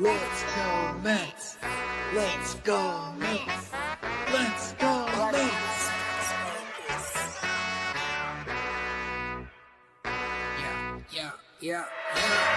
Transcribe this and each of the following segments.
Let's go Mets. Let's go Mets. Let's go Mets. Yeah.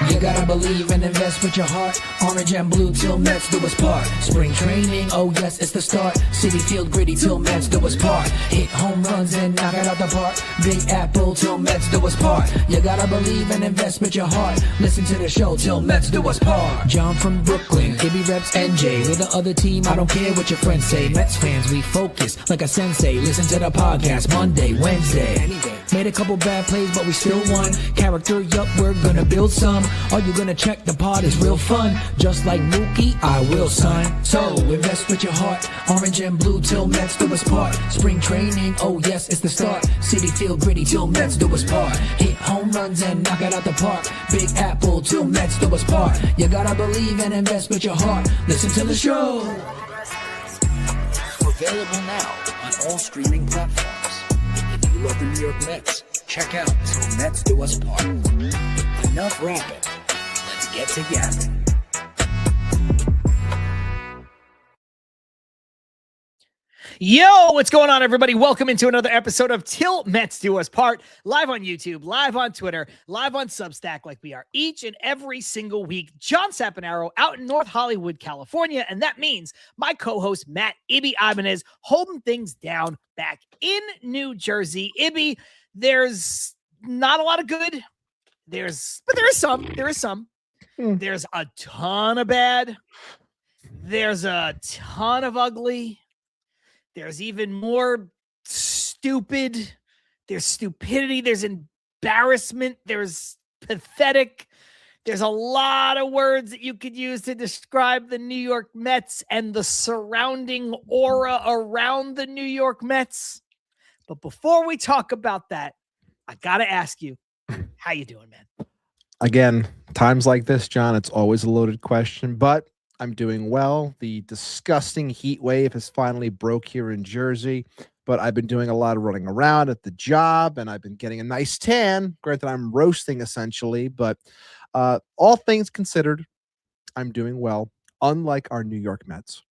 You gotta believe and invest with your heart. Orange and blue till Mets do us part. Spring training, oh yes, it's the start. City Field gritty till Mets do us part. Hit home runs and knock it out the park. Big Apple till Mets do us part. You gotta believe and invest with your heart. Listen to the show till Mets do us part. John from Brooklyn, Ibby reps NJ. We're the other team, I don't care what your friends say. Mets fans, we focus like a sensei. Listen to the podcast Monday, Wednesday. Made a couple bad plays, but we still won. Character, yup, we're gonna build some. Are you gonna check the pod? It's real fun. Just like Mookie, I will, son. So, invest with your heart. Orange and blue till Mets do us part. Spring training, oh yes, it's the start. City Field gritty till Mets do us part. Hit home runs and knock it out the park. Big Apple till Mets do us part. You gotta believe and invest with your heart. Listen to the show. Available now on all streaming platforms. If you love the New York Mets, check out Til Mets Do Us Part. Enough rapping. Let's get to yapping. Yo, what's going on, everybody? Welcome into another episode of Til Mets Do Us Part, live on YouTube, live on Twitter, live on Substack, like we are each and every single week. John Saponaro out in North Hollywood, California, and that means my co-host Matt Ibanez holding things down back in New Jersey. Ibby, there's not a lot of good. But there is some. There's a ton of bad. There's a ton of ugly. There's even more stupid. There's stupidity. There's embarrassment. There's pathetic. There's a lot of words that you could use to describe the New York Mets and the surrounding aura around the New York Mets. But before we talk about that, I got to ask you, how you doing, man? Again, times like this, John, it's always a loaded question, but I'm doing well. The disgusting heat wave has finally broke here in Jersey, but I've been doing a lot of running around at the job, and I've been getting a nice tan. Granted, I'm roasting essentially, but all things considered, I'm doing well. Unlike our New York Mets,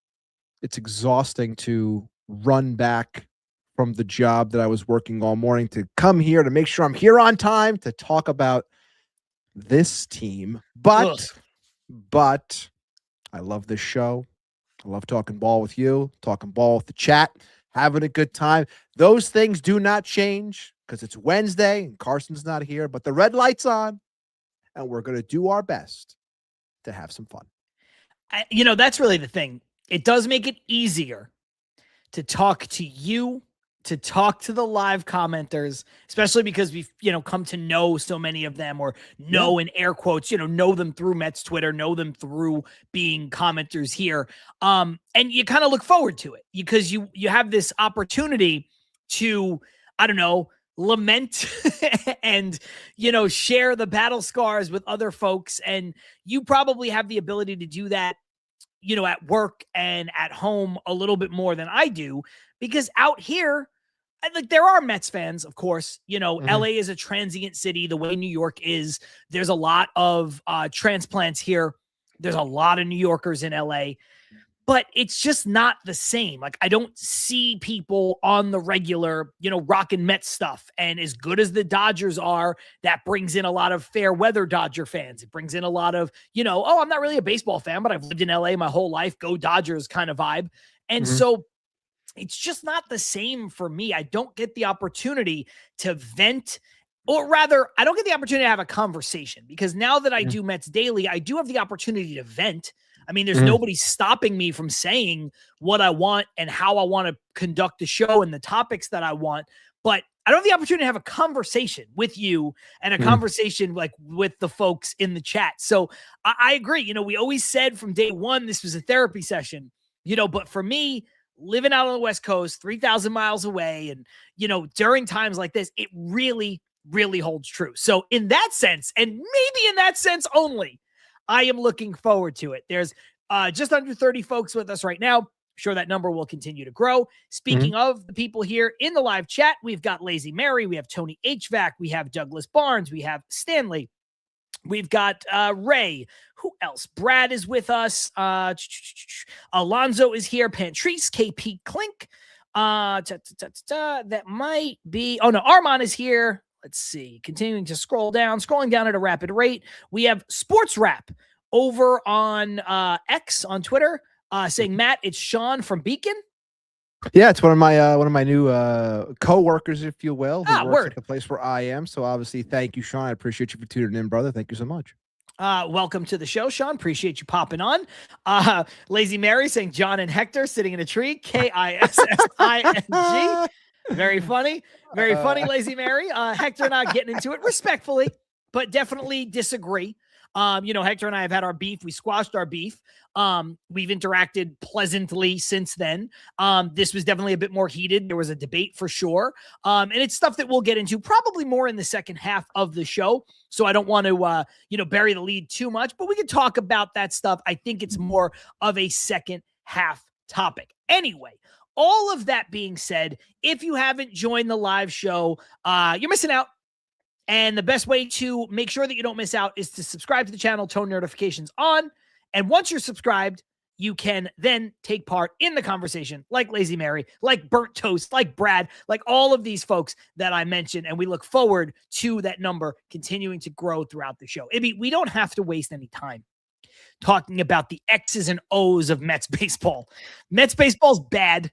it's exhausting to run back from the job that I was working all morning to come here to make sure I'm here on time to talk about this team. But I love this show. I love talking ball with you, talking ball with the chat, having a good time. Those things do not change because it's Wednesday and Carson's not here, but the red light's on, and we're going to do our best to have some fun. That's really the thing. It does make it easier to talk to you, to talk to the live commenters, especially because we've, come to know so many of them, or know in air quotes, know them through Mets Twitter, know them through being commenters here. And you kind of look forward to it because you have this opportunity to, lament and, share the battle scars with other folks. And you probably have the ability to do that, at work and at home a little bit more than I do, because out here, there are Mets fans, of course. LA is a transient city the way New York is. There's a lot of transplants here. There's a lot of New Yorkers in LA, but it's just not the same. Like, I don't see people on the regular, rocking Mets stuff. And as good as the Dodgers are, that brings in a lot of fair weather Dodger fans. It brings in a lot of, I'm not really a baseball fan, but I've lived in LA my whole life, go Dodgers kind of vibe. And so it's just not the same for me. I don't get the opportunity to vent, or rather, I don't get the opportunity to have a conversation, because now that I do Mets Daily, I do have the opportunity to vent. I mean, there's nobody stopping me from saying what I want and how I want to conduct the show and the topics that I want. But I don't have the opportunity to have a conversation with you and a conversation like with the folks in the chat. So I agree. We always said from day one, this was a therapy session, but for me, living out on the West Coast, 3,000 miles away, and, during times like this, it really, really holds true. So in that sense, and maybe in that sense only, I am looking forward to it. There's just under 30 folks with us right now. I'm sure that number will continue to grow. Speaking of the people here in the live chat, we've got Lazy Mary, we have Tony HVAC, we have Douglas Barnes, we have Stanley, We've got Ray. Who else? Brad is with us. Alonzo is here. Pantrice, KP Clink. That might be. Oh no, Armand is here. Let's see. Continuing to scrolling down at a rapid rate. We have Sports Rap over on X on Twitter saying, Matt, it's Sean from Beacon. Yeah, it's one of my new co-workers, if you will, who works word. at the place where I am. So obviously, thank you, Sean. I appreciate you for tuning in, brother. Thank you so much. Welcome to the show, Sean. Appreciate you popping on. Lazy Mary saying John and Hector sitting in a tree. KISSING. Very funny. Very funny, Lazy Mary. Hector and I getting into it respectfully, but definitely disagree. Hector and I have had our beef. We squashed our beef. We've interacted pleasantly since then. This was definitely a bit more heated. There was a debate for sure. And it's stuff that we'll get into probably more in the second half of the show. So I don't want to, bury the lead too much, but we can talk about that stuff. I think it's more of a second half topic. Anyway, all of that being said, if you haven't joined the live show, you're missing out. And the best way to make sure that you don't miss out is to subscribe to the channel, turn notifications on. And once you're subscribed, you can then take part in the conversation like Lazy Mary, like Burnt Toast, like Brad, like all of these folks that I mentioned. And we look forward to that number continuing to grow throughout the show. Ibby, we don't have to waste any time talking about the X's and O's of Mets baseball. Mets baseball's bad.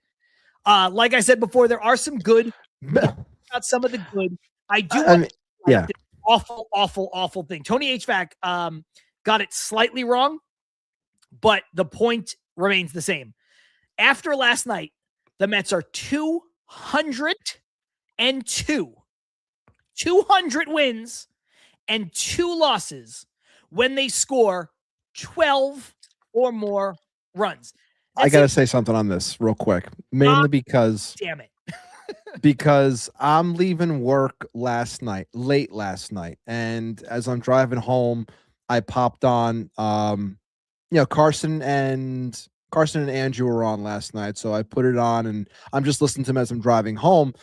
Like I said before, there are some good, not some of the good. I do. Yeah. Awful thing. Tony HVAC got it slightly wrong, but the point remains the same. After last night, the Mets are 202. 200 wins and 2 losses when they score 12 or more runs. I got to say something on this real quick, mainly because damn it. because I'm leaving work late last night. And as I'm driving home, I popped on, Carson and Andrew were on last night. So I put it on and I'm just listening to them as I'm driving home.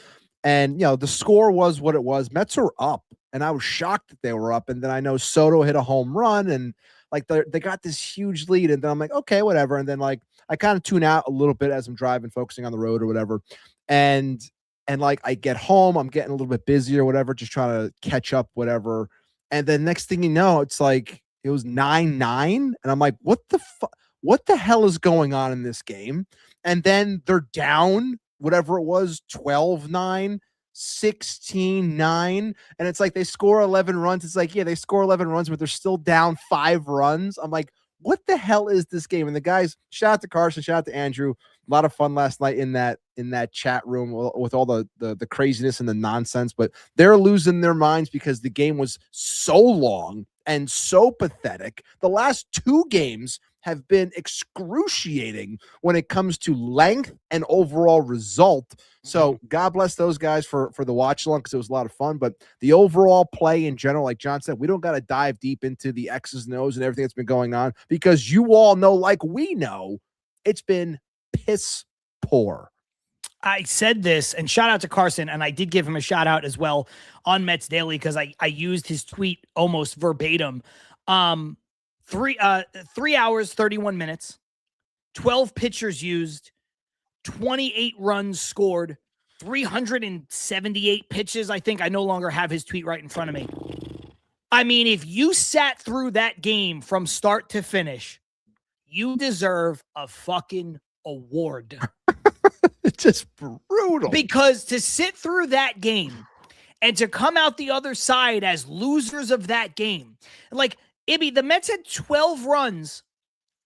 And, the score was what it was. Mets are up and I was shocked that they were up. And then I know Soto hit a home run and they got this huge lead. And then I'm like, okay, whatever. And then I kind of tune out a little bit as I'm driving, focusing on the road or whatever. And I get home, I'm getting a little bit busy or whatever, just trying to catch up, whatever. And then next thing you know, it's like, it was 9-9. And I'm like, what the hell is going on in this game? And then they're down, whatever it was, 12-9, 16-9. And it's like, they score 11 runs. It's like, yeah, they score 11 runs, but they're still down 5 runs. I'm like, what the hell is this game? And the guys, shout out to Carson, shout out to Andrew. A lot of fun last night in that chat room with all the craziness and the nonsense, but they're losing their minds because the game was so long and so pathetic. The last 2 games have been excruciating when it comes to length and overall result. So God bless those guys for the watch along, because it was a lot of fun. But the overall play in general, like John said, we don't got to dive deep into the X's and O's and everything that's been going on, because you all know, like we know, it's been piss poor. I said this, and shout out to Carson, and I did give him a shout out as well on Mets Daily because I used his tweet almost verbatim. 3 hours, 31 minutes, 12 pitchers used, 28 runs scored, 378 pitches. I think I no longer have his tweet right in front of me. I mean, if you sat through that game from start to finish, you deserve a fucking award. It's just brutal. Because to sit through that game and to come out the other side as losers of that game, like, Ibby, the Mets had 12 runs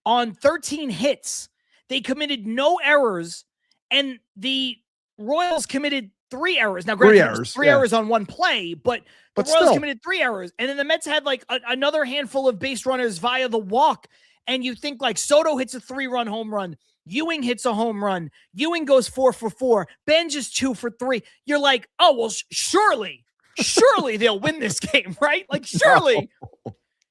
on 13 hits. They committed no errors, and the Royals committed 3 errors. Now, granted, three errors on one play, but the Royals committed 3 errors. And then the Mets had another handful of base runners via the walk. And you think Soto hits a 3-run home run. Ewing hits a home run. Ewing goes 4 for 4. Benj is 2 for 3. You're like, oh, well, surely they'll win this game, right?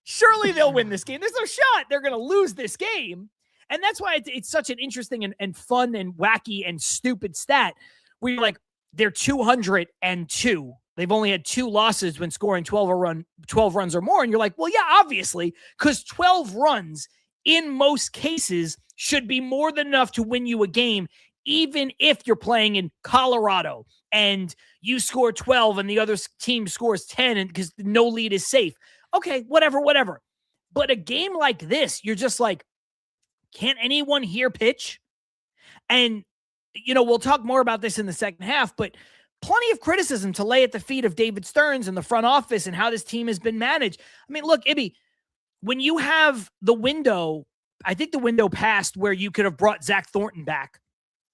Surely they'll win this game. There's no shot they're going to lose this game. And that's why it's such an interesting and fun and wacky and stupid stat where you're like, they're 202 They've only had 2 losses when scoring 12 runs or more. And you're like, well, yeah, obviously, because 12 runs in most cases should be more than enough to win you a game, even if you're playing in Colorado and you score 12 and the other team scores 10 and because no lead is safe. Okay, whatever. But a game like this, you're just like, can't anyone here pitch? And, we'll talk more about this in the second half, but plenty of criticism to lay at the feet of David Stearns and the front office and how this team has been managed. I mean, look, Ibby, when you have the window, I think the window passed where you could have brought Zach Thornton back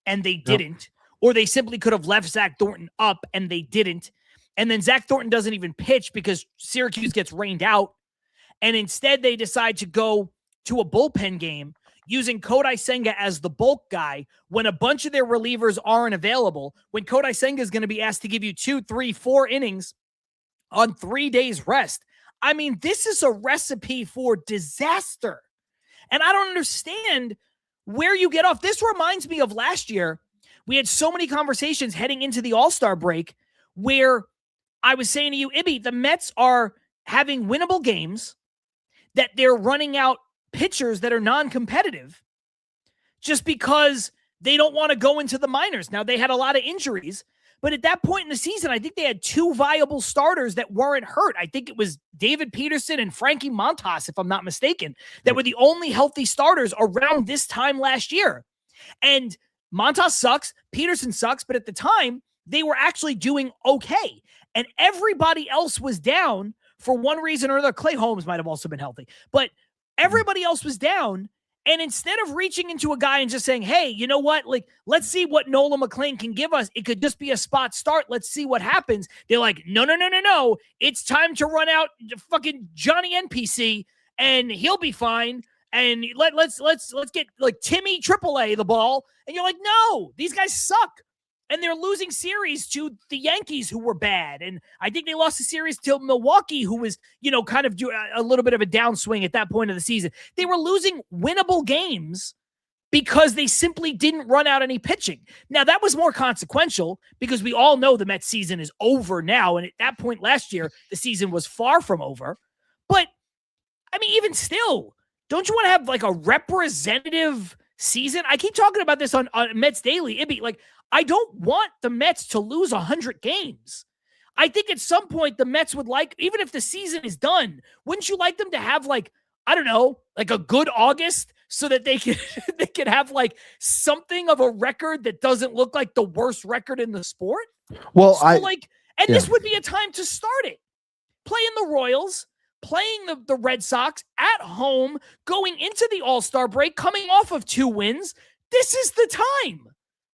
and they didn't, or they simply could have left Zach Thornton up and they didn't. And then Zach Thornton doesn't even pitch because Syracuse gets rained out. And instead they decide to go to a bullpen game using Kodai Senga as the bulk guy when a bunch of their relievers aren't available, when Kodai Senga is going to be asked to give you 2, 3, 4 innings on 3 days rest. I mean, this is a recipe for disaster. And I don't understand where you get off. This reminds me of last year. We had so many conversations heading into the All-Star break where I was saying to you, Ibby, the Mets are having winnable games, that they're running out pitchers that are non-competitive just because they don't want to go into the minors. Now, they had a lot of injuries, but at that point in the season, I think they had 2 viable starters that weren't hurt. I think it was David Peterson and Frankie Montas, if I'm not mistaken, that were the only healthy starters around this time last year. And Montas sucks, Peterson sucks, but at the time, they were actually doing okay. And everybody else was down for one reason or another. Clay Holmes might have also been healthy, but everybody else was down. And instead of reaching into a guy and just saying, hey, you know what? Like, let's see what Nola McLean can give us. It could just be a spot start. Let's see what happens. They're like, no. It's time to run out fucking Johnny NPC and he'll be fine. And let's get like Timmy AAA the ball. And you're like, no, these guys suck. And they're losing series to the Yankees, who were bad. And I think they lost the series to Milwaukee, who was, kind of a little bit of a downswing at that point of the season. They were losing winnable games because they simply didn't run out any pitching. Now, that was more consequential because we all know the Mets season is over now. And at that point last year, the season was far from over. But, I mean, even still, don't you want to have like a representative season? I keep talking about this on Mets Daily. It'd be like, I don't want the Mets to lose 100 games. I think at some point the Mets would like, even if the season is done, wouldn't you like them to have like, I don't know, like a good August so that they can have like something of a record that doesn't look like the worst record in the sport? Well, this would be a time to start it. Playing the Royals, playing the Red Sox at home, going into the All-Star break, coming off of 2 wins. This is the time.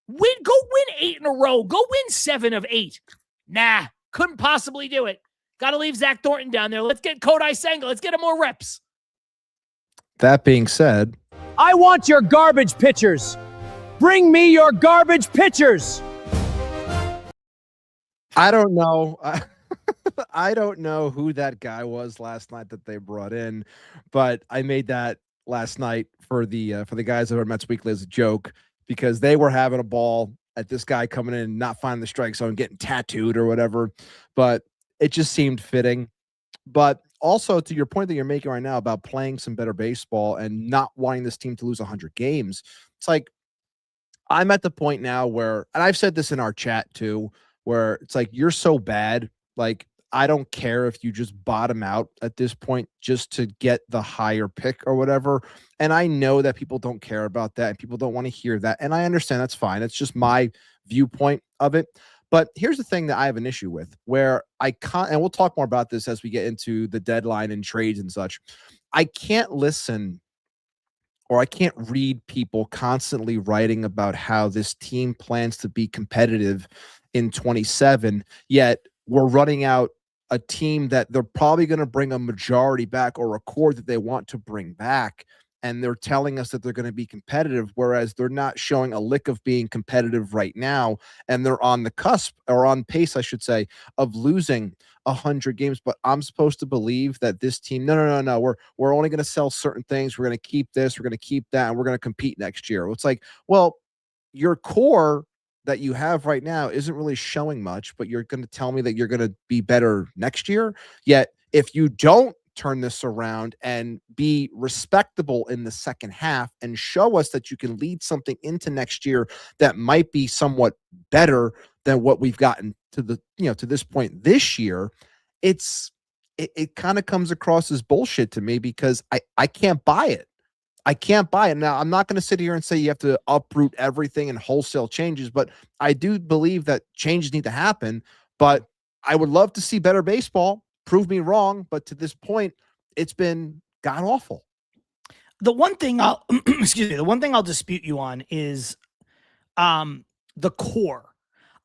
Go win 8 in a row. Go win 7 of 8. Nah, couldn't possibly do it. Got to leave Zach Thornton down there. Let's get Kodai Senga. Let's get him more reps. That being said, I want your garbage pitchers. Bring me your garbage pitchers. I don't know. I don't know who that guy was last night that they brought in, but I made that last night for the guys over at Mets Weekly as a joke, because they were having a ball at this guy coming in and not finding the strike zone, getting tattooed or whatever. But it just seemed fitting. But also to your point that you're making right now about playing some better baseball and not wanting this team to lose 100 games, it's like I'm at the point now where, and I've said this in our chat too, where it's like you're so bad, like I don't care if you just bottom out at this point just to get the higher pick or whatever. And I know that people don't care about that and people don't want to hear that. And I understand that's fine. It's just my viewpoint of it. But here's the thing that I have an issue with, where I can't, and we'll talk more about this as we get into the deadline and trades and such. I can't listen or I can't read people constantly writing about how this team plans to be competitive in 27, yet we're running out a team that they're probably going to bring a majority back or a core that they want to bring back. And they're telling us that they're going to be competitive, whereas they're not showing a lick of being competitive right now. And they're on the cusp, or on pace, I should say, of losing 100 games. But I'm supposed to believe that this team, no. We're only going to sell certain things. We're going to keep this, we're going to keep that, and we're going to compete next year. It's like, well, your core that you have right now isn't really showing much, but you're going to tell me that you're going to be better next year. Yet, if you don't turn this around and be respectable in the second half and show us that you can lead something into next year that might be somewhat better than what we've gotten to to this point this year, it kind of comes across as bullshit to me, because I can't buy it. I can't buy it. Now, I'm not going to sit here and say you have to uproot everything and wholesale changes, but I do believe that changes need to happen. But I would love to see better baseball. Prove me wrong, but to this point, it's been god awful. The one thing I'll excuse me, the one thing I'll dispute you on is the core.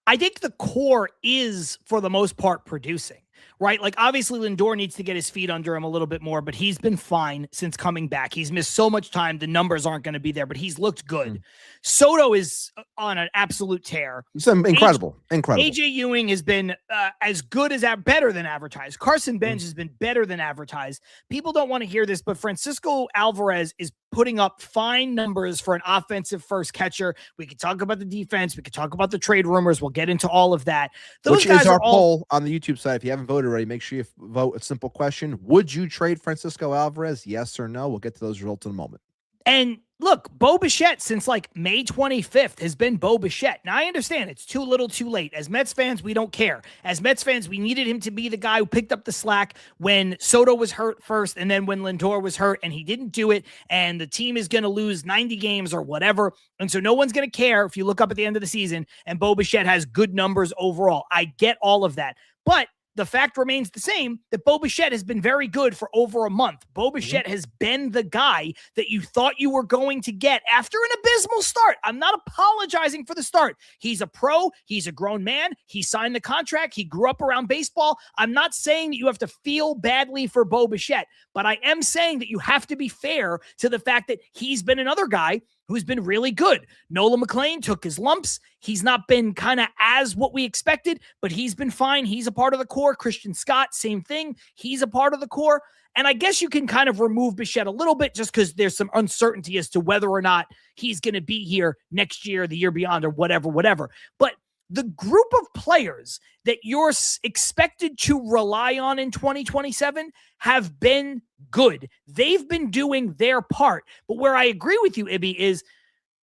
I think the core is, for the most part, producing, right? Like, obviously Lindor needs to get his feet under him a little bit more, but he's been fine since coming back. He's missed so much time. The numbers aren't going to be there, but he's looked good. Soto is on an absolute tear. It's incredible. AJ Ewing has been as good as better than advertised. Carson Benz has been better than advertised. People don't want to hear this, but Francisco Alvarez is putting up fine numbers for an offensive first catcher. We could talk about the defense. We could talk about the trade rumors. We'll get into all of that. Which is our poll on the YouTube side. If you haven't voted already, make sure you vote a simple question. Would you trade Francisco Alvarez? Yes or no? We'll get to those results in a moment. And look, Bo Bichette since like May 25th has been Bo Bichette. Now, I understand it's too little too late. As Mets fans, we don't care. As Mets fans, we needed him to be the guy who picked up the slack when Soto was hurt first and then when Lindor was hurt, and he didn't do it, and the team is going to lose 90 games or whatever. And so no one's going to care if you look up at the end of the season and Bo Bichette has good numbers overall. I get all of that. But the fact remains the same that Bo Bichette has been very good for over a month. Bo Bichette has been the guy that you thought you were going to get after an abysmal start. I'm not apologizing for the start. He's a pro. He's a grown man. He signed the contract. He grew up around baseball. I'm not saying that you have to feel badly for Bo Bichette, but I am saying that you have to be fair to the fact that he's been another guy who's been really good. Nolan McLean took his lumps. He's not been kind of as what we expected, but he's been fine. He's a part of the core. Christian Scott, same thing. He's a part of the core. And I guess you can kind of remove Bichette a little bit just because there's some uncertainty as to whether or not he's going to be here next year, the year beyond, or whatever. But the group of players that you're expected to rely on in 2027 have been good. They've been doing their part. But where I agree with you, Ibby, is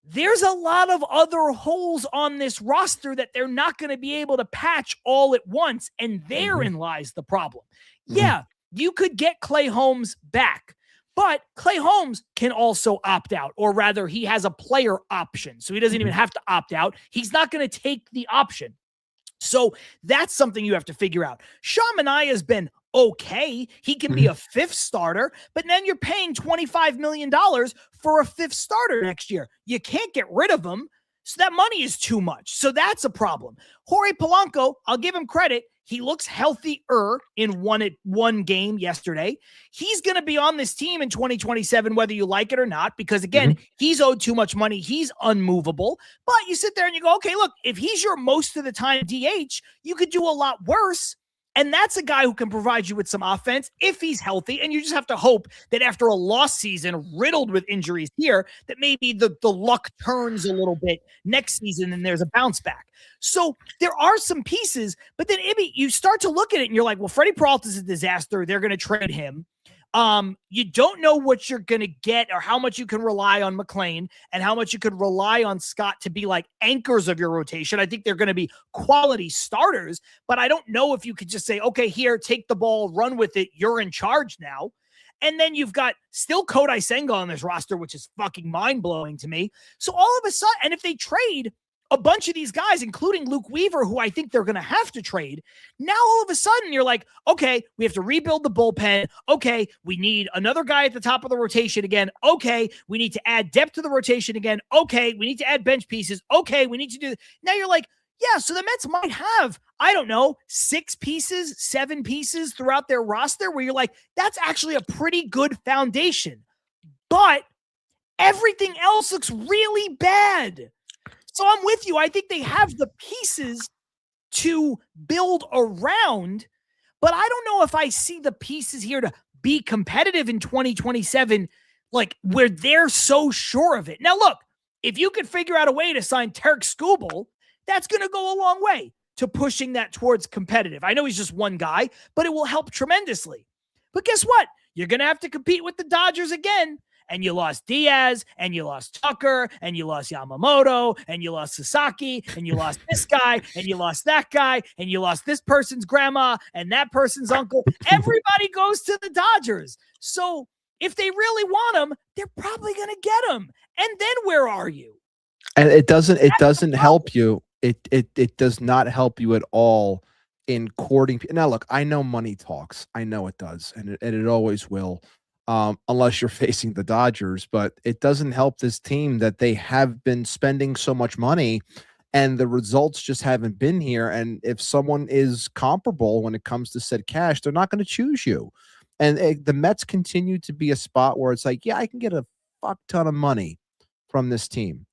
there's a lot of other holes on this roster that they're not going to be able to patch all at once, and therein lies the problem. Yeah, you could get Clay Holmes back, but Clay Holmes can also opt out, or rather he has a player option, so he doesn't even have to opt out. He's not going to take the option. So that's something you have to figure out. Sean Manaea has been okay. He can be a fifth starter, but then you're paying $25 million for a fifth starter next year. You can't get rid of him. So that money is too much. So that's a problem. Jorge Polanco, I'll give him credit. He looks healthier in one game yesterday. He's going to be on this team in 2027, whether you like it or not, because again, he's owed too much money. He's unmovable. But you sit there and you go, okay, look, if he's your most of the time DH, you could do a lot worse. And that's a guy who can provide you with some offense if he's healthy. And you just have to hope that after a lost season riddled with injuries here, that maybe the luck turns a little bit next season and there's a bounce back. So there are some pieces, but then Ibby, you start to look at it and you're like, well, Freddy Peralta is a disaster. They're going to trade him. You don't know what you're going to get or how much you can rely on McLean and how much you could rely on Scott to be like anchors of your rotation. I think they're going to be quality starters, but I don't know if you could just say, okay, here, take the ball, run with it. You're in charge now. And then you've got still Kodai Senga on this roster, which is fucking mind blowing to me. So all of a sudden, and if they trade a bunch of these guys, including Luke Weaver, who I think they're going to have to trade. Now, all of a sudden, you're like, okay, we have to rebuild the bullpen. Okay, we need another guy at the top of the rotation again. Okay, we need to add depth to the rotation again. Okay, we need to add bench pieces. Okay, we need to do this. Now you're like, yeah, so the Mets might have, I don't know, 6 pieces, 7 pieces throughout their roster where you're like, that's actually a pretty good foundation. But everything else looks really bad. So I'm with you. I think they have the pieces to build around, but I don't know if I see the pieces here to be competitive in 2027, like where they're so sure of it. Now, look, if you could figure out a way to sign Tarek Skubal, That's going to go a long way to pushing that towards competitive. I know he's just one guy, but it will help tremendously. But guess what? You're going to have to compete with the Dodgers again. And you lost Diaz, and you lost Tucker, and you lost Yamamoto, and you lost Sasaki, and you lost this guy, and you lost that guy, and you lost this person's grandma and that person's uncle. Everybody goes to the Dodgers. So if they really want him, they're probably going to get him. And then where are you? And it doesn't help you. It does not help you at all in courting. Now, look, I know money talks. I know it does, and it always will. Unless you're facing the Dodgers, but it doesn't help this team that they have been spending so much money and the results just haven't been here. And if someone is comparable when it comes to said cash, they're not going to choose you. And the Mets continue to be a spot where it's like, yeah, I can get a fuck ton of money from this team.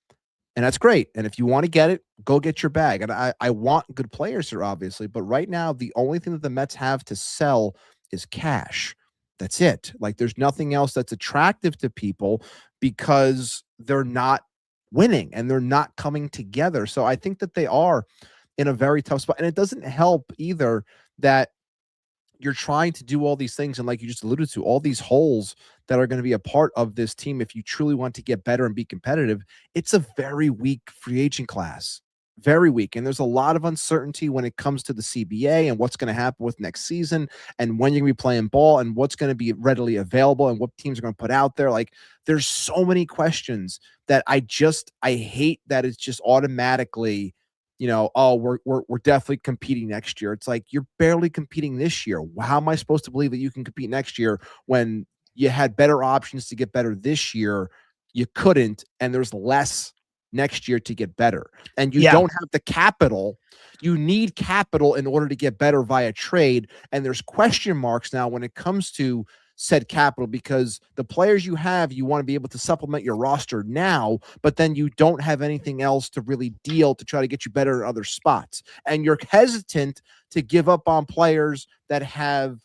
And that's great. And if you want to get it, go get your bag. And I want good players here, obviously. But right now, the only thing that the Mets have to sell is cash. That's it. Like, there's nothing else that's attractive to people because they're not winning and they're not coming together. So I think that they are in a very tough spot. And it doesn't help either that you're trying to do all these things. And like you just alluded to, all these holes that are going to be a part of this team. If you truly want to get better and be competitive, it's a very weak free agent class. Very weak. And there's a lot of uncertainty when it comes to the CBA and what's going to happen with next season and when you're going to be playing ball and what's going to be readily available and what teams are going to put out there. Like, there's so many questions that I hate that it's just automatically, oh, we're definitely competing next year. It's like, you're barely competing this year. How am I supposed to believe that you can compete next year when you had better options to get better this year? You couldn't, and there's less next year to get better, and you don't have the capital. You need capital in order to get better via trade, and there's question marks now when it comes to said capital because the players you have, you want to be able to supplement your roster now, but then you don't have anything else to really deal to try to get you better in other spots, and you're hesitant to give up on players that have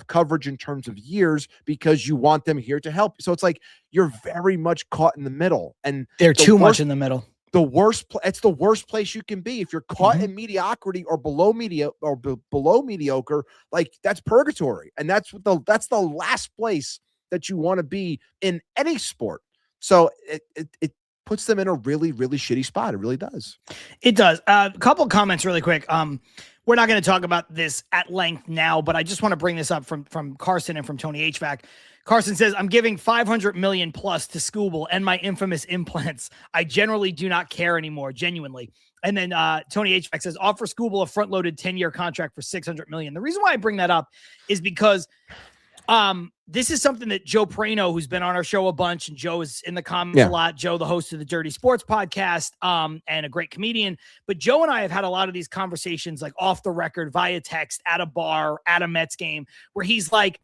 coverage in terms of years because you want them here to help. So it's like you're very much caught in the middle, and they're too much in the middle. It's the worst place you can be if you're caught in mediocrity or below mediocre. Like, that's purgatory, and that's the last place that you want to be in any sport. So it puts them in a really, really shitty spot. It really does. It does. A couple comments really quick. We're not going to talk about this at length now, but I just want to bring this up from Carson and from Tony HVAC. Carson says, I'm giving $500 million plus to Scooble and my infamous implants. I generally do not care anymore, genuinely. And then Tony HVAC says, offer Scooble a front-loaded 10-year contract for $600 million. The reason why I bring that up is because this is something that Joe Prano, who's been on our show a bunch, and Joe is in the comments a lot. Joe, the host of the Dirty Sports podcast, and a great comedian. But Joe and I have had a lot of these conversations, like off the record, via text, at a bar, at a Mets game, where he's like,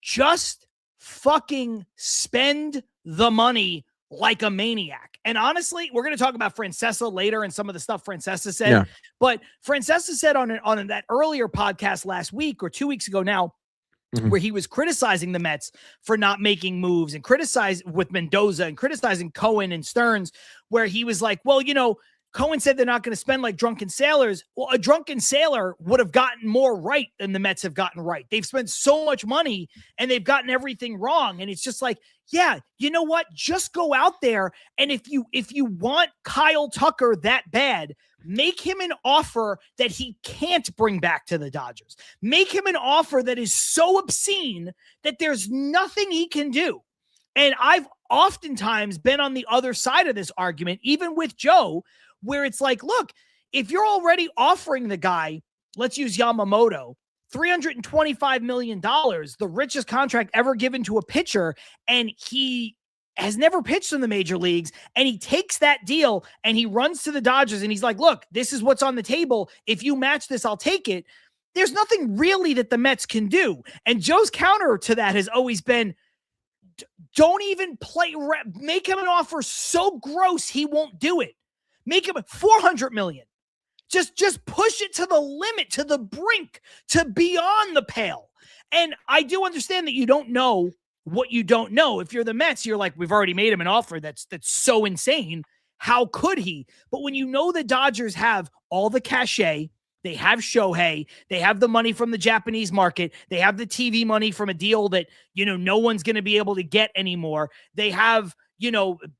just fucking spend the money like a maniac. And honestly, we're going to talk about Francesa later and some of the stuff Francesa said. But Francesa said on that earlier podcast last week or 2 weeks ago now, where he was criticizing the Mets for not making moves and criticizing with Mendoza and criticizing Cohen and Stearns, where he was like, well, Cohen said they're not going to spend like drunken sailors. Well, a drunken sailor would have gotten more right than the Mets have gotten right. They've spent so much money and they've gotten everything wrong. And it's just like, yeah, you know what? Just go out there. And if you want Kyle Tucker that bad, make him an offer that he can't bring back to the Dodgers. Make him an offer that is so obscene that there's nothing he can do. And I've oftentimes been on the other side of this argument, even with Joe, where it's like, look, if you're already offering the guy, let's use Yamamoto, $325 million, the richest contract ever given to a pitcher, and he has never pitched in the major leagues, and he takes that deal and he runs to the Dodgers and he's like, look, this is what's on the table. If you match this, I'll take it. There's nothing really that the Mets can do. And Joe's counter to that has always been, don't even make him an offer so gross he won't do it. Make him $400 million. Just push it to the limit, to the brink, to beyond the pale. And I do understand that you don't know what you don't know. If you're the Mets, you're like, we've already made him an offer that's so insane. How could he? But when you know the Dodgers have all the cachet, they have Shohei, they have the money from the Japanese market, they have the TV money from a deal that, no one's going to be able to get anymore. They have,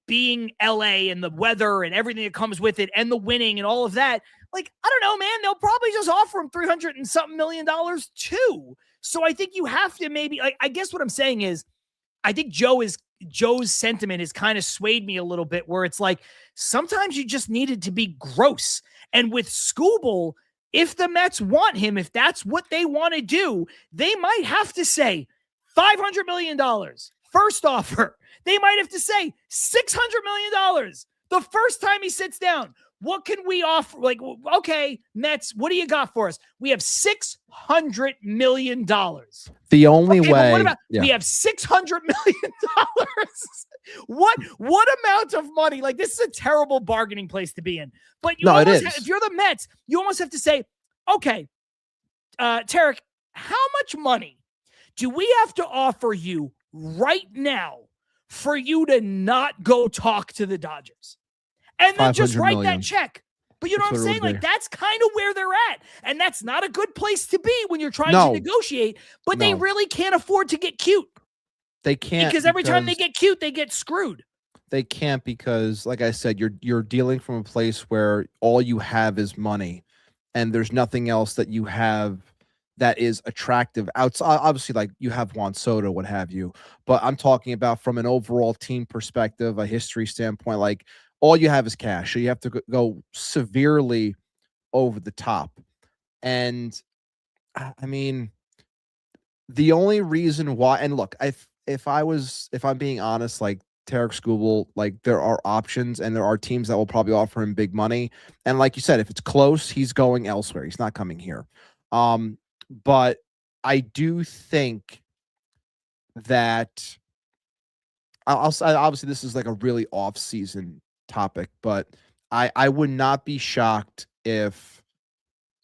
being LA and the weather and everything that comes with it and the winning and all of that. Like, I don't know, man, they'll probably just offer him $300 and something million too. So I think you have to maybe, I guess what I'm saying is, I think Joe's sentiment has kind of swayed me a little bit, where it's like, sometimes you just needed to be gross. And with Skubal, if the Mets want him, if that's what they want to do, they might have to say $500 million first offer. They might have to say $600 million the first time he sits down. What can we offer? Like, okay, Mets, what do you got for us? We have $600 million. The only way. What about, we have $600 million. What amount of money? Like, this is a terrible bargaining place to be in. But if you're the Mets, you almost have to say, okay, Tarek, how much money do we have to offer you right now for you to not go talk to the Dodgers? And then just write that check. But you know what I'm saying? Like, that's kind of where they're at. And that's not a good place to be when you're trying to negotiate. But they really can't afford to get cute. They can't. Because every time they get cute, they get screwed. They can't because, like I said, you're dealing from a place where all you have is money. And there's nothing else that you have that is attractive. Outside, obviously, like you have Juan Soto, what have you. But I'm talking about from an overall team perspective, a history standpoint, like, all you have is cash. So you have to go severely over the top. And I mean, the only reason why, and look, if I'm being honest, like Tarek Skubal, like there are options and there are teams that will probably offer him big money. And like you said, if it's close, he's going elsewhere. He's not coming here. But I do think that I'll say, obviously this is like a really off-season topic, but I would not be shocked if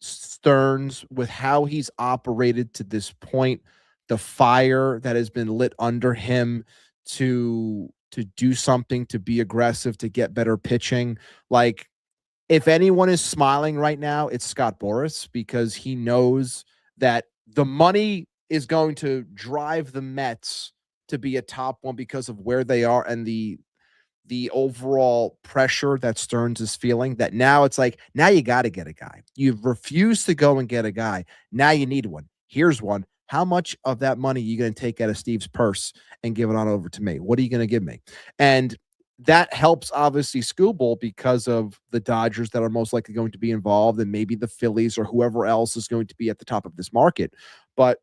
Stearns, with how he's operated to this point, the fire that has been lit under him to do something, to be aggressive, to get better pitching. Like, if anyone is smiling right now, it's Scott Boras, because he knows that the money is going to drive the Mets to be a top one because of where they are and the overall pressure that Stearns is feeling. That now it's like, now you got to get a guy. You've refused to go and get a guy. Now you need one. Here's one. How much of that money are you going to take out of Steve's purse and give it on over to me? What are you going to give me? And that helps, obviously, Skubal, because of the Dodgers that are most likely going to be involved, and maybe the Phillies or whoever else is going to be at the top of this market. But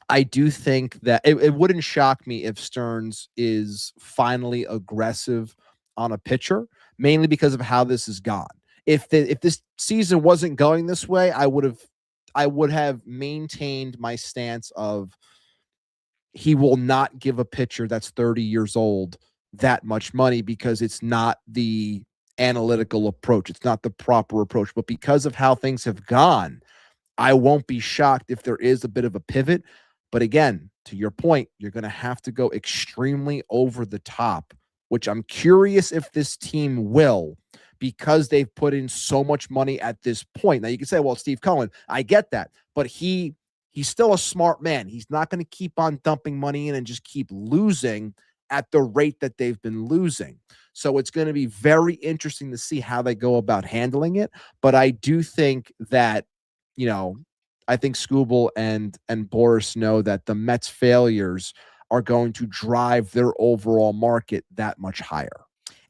I do think that it wouldn't shock me if Stearns is finally aggressive on a pitcher, mainly because of how this has gone. If this season wasn't going this way, I would have maintained my stance of he will not give a pitcher that's 30 years old that much money, because it's not the analytical approach. It's not the proper approach. But because of how things have gone, I won't be shocked if there is a bit of a pivot. But again, to your point, you're going to have to go extremely over the top, which I'm curious if this team will, because they've put in so much money at this point. Now you can say, well, Steve Cohen, I get that, but he's still a smart man. He's not going to keep on dumping money in and just keep losing at the rate that they've been losing. So it's going to be very interesting to see how they go about handling it. But I do think that, I think Skubal and Boras know that the Mets' failures are going to drive their overall market that much higher.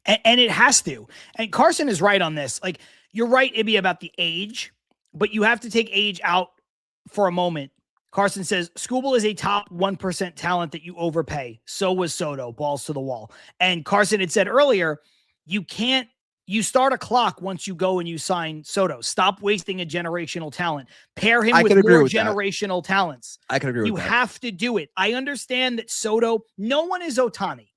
And it has to. And Carson is right on this. Like, you're right, Ibby, about the age, but you have to take age out for a moment. Carson says, Skubal is a top 1% talent that you overpay. So was Soto, balls to the wall. And Carson had said earlier, you start a clock once you go and you sign Soto. Stop wasting a generational talent. Pair him with more generational talents. I can agree with that. You have to do it. I understand that Soto, no one is Ohtani.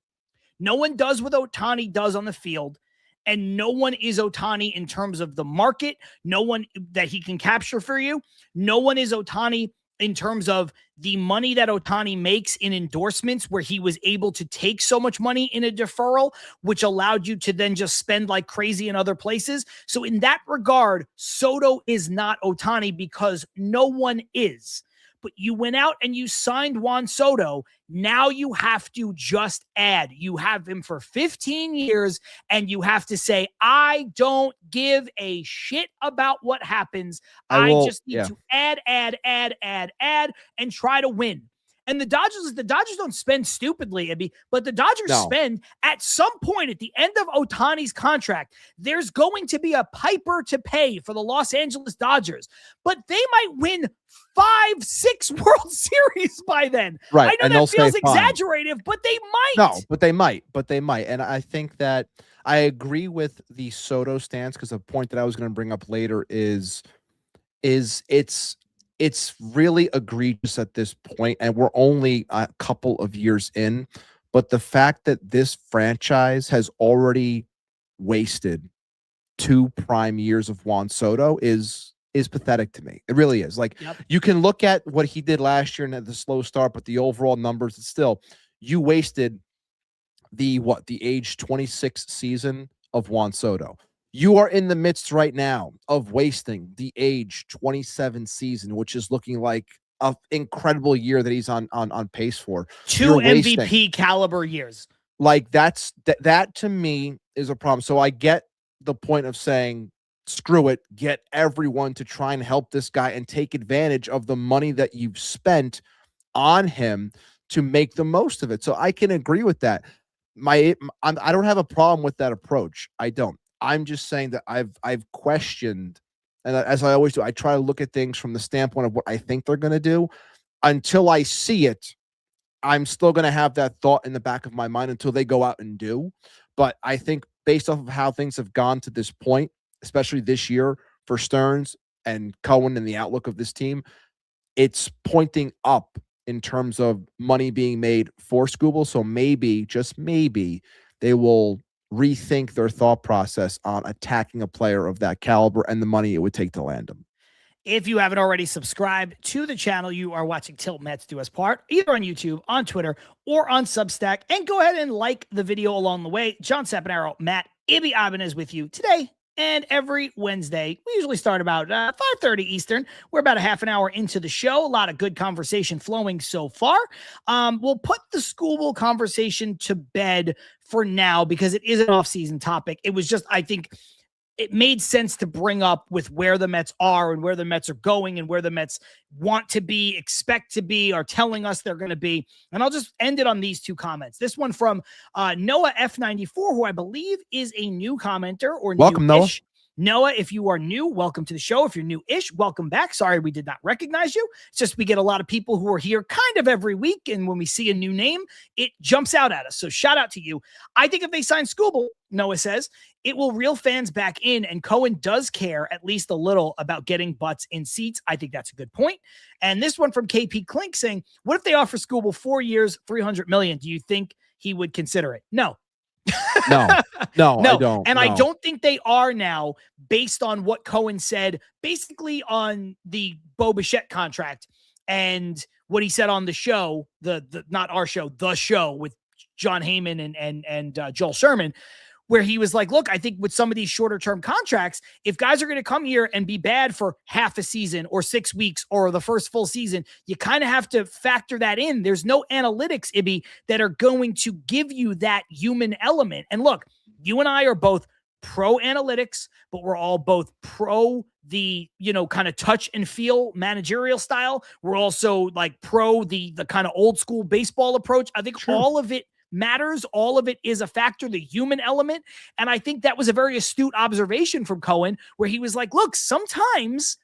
No one does what Ohtani does on the field. And no one is Ohtani in terms of the market. No one that he can capture for you. No one is Ohtani in terms of the money that Ohtani makes in endorsements, where he was able to take so much money in a deferral, which allowed you to then just spend like crazy in other places. So in that regard, Soto is not Ohtani because no one is. But you went out and you signed Juan Soto. Now you have to just add. You have him for 15 years, and you have to say, I don't give a shit about what happens. I just need to add, and try to win. And the Dodgers don't spend stupidly, Ibby, but the Dodgers spend at some point at the end of Ohtani's contract. There's going to be a piper to pay for the Los Angeles Dodgers, but they might win 5-6 World Series by then. Right. I know that feels exaggerative, but they might. No, but they might. And I think that I agree with the Soto stance, because the point that I was going to bring up later is it's really egregious at this point, and we're only a couple of years in, but the fact that this franchise has already wasted 2 prime years of Juan Soto is pathetic to me. It really is. Like, you can look at what he did last year and at the slow start, but the overall numbers, it's still, you wasted the age 26 season of Juan Soto. You are in the midst right now of wasting the age 27 season, which is looking like an incredible year that he's on pace for. 2 MVP caliber years. Like, that to me is a problem. So I get the point of saying, screw it, get everyone to try and help this guy and take advantage of the money that you've spent on him to make the most of it. So I can agree with that. I don't have a problem with that approach. I don't. I'm just saying that I've questioned, and as I always do, I try to look at things from the standpoint of what I think they're going to do. Until I see it, I'm still going to have that thought in the back of my mind until they go out and do. But I think based off of how things have gone to this point, especially this year for Stearns and Cohen and the outlook of this team, it's pointing up in terms of money being made for Scooble. So maybe, just maybe, they will rethink their thought process on attacking a player of that caliber and the money it would take to land him. If you haven't already subscribed to the channel, you are watching Til Mets Do Us Part, either on YouTube, on Twitter, or on Substack. And go ahead and like the video along the way. John Saponaro, Matt Ibanez with you today and every Wednesday. We usually start about 5:30 Eastern. We're about a half an hour into the show. A lot of good conversation flowing so far. We'll put the Scooble conversation to bed for now because it is an off-season topic. It was just, I think, it made sense to bring up with where the Mets are and where the Mets are going and where the Mets want to be, expect to be, are telling us they're going to be. And I'll just end it on these 2 comments. This one from Noah F94, who I believe is a new commenter or welcome, Noah. Noah, if you are new, welcome to the show. If you're new-ish, welcome back. Sorry we did not recognize you. It's just we get a lot of people who are here kind of every week, and when we see a new name, it jumps out at us. So shout out to you. I think if they sign Scooble, Noah says, it will reel fans back in, and Cohen does care at least a little about getting butts in seats. I think that's a good point. And this one from KP Klink saying, what if they offer Scooble 4 years, $300 million? Do you think he would consider it? No. No, I don't. And I don't think they are now, based on what Cohen said, basically on the Bo Bichette contract and what he said on the show, the not our show, the show with John Heyman and Joel Sherman, where he was like, look, I think with some of these shorter term contracts, if guys are going to come here and be bad for half a season or 6 weeks or the first full season, you kind of have to factor that in. There's no analytics, Ibby, that are going to give you that human element. And look, you and I are both pro analytics, but we're all both pro the, kind of touch and feel managerial style. We're also like pro the kind of old school baseball approach. I think all of it matters. All of it is a factor, the human element. And I think that was a very astute observation from Cohen, where he was like, look, sometimes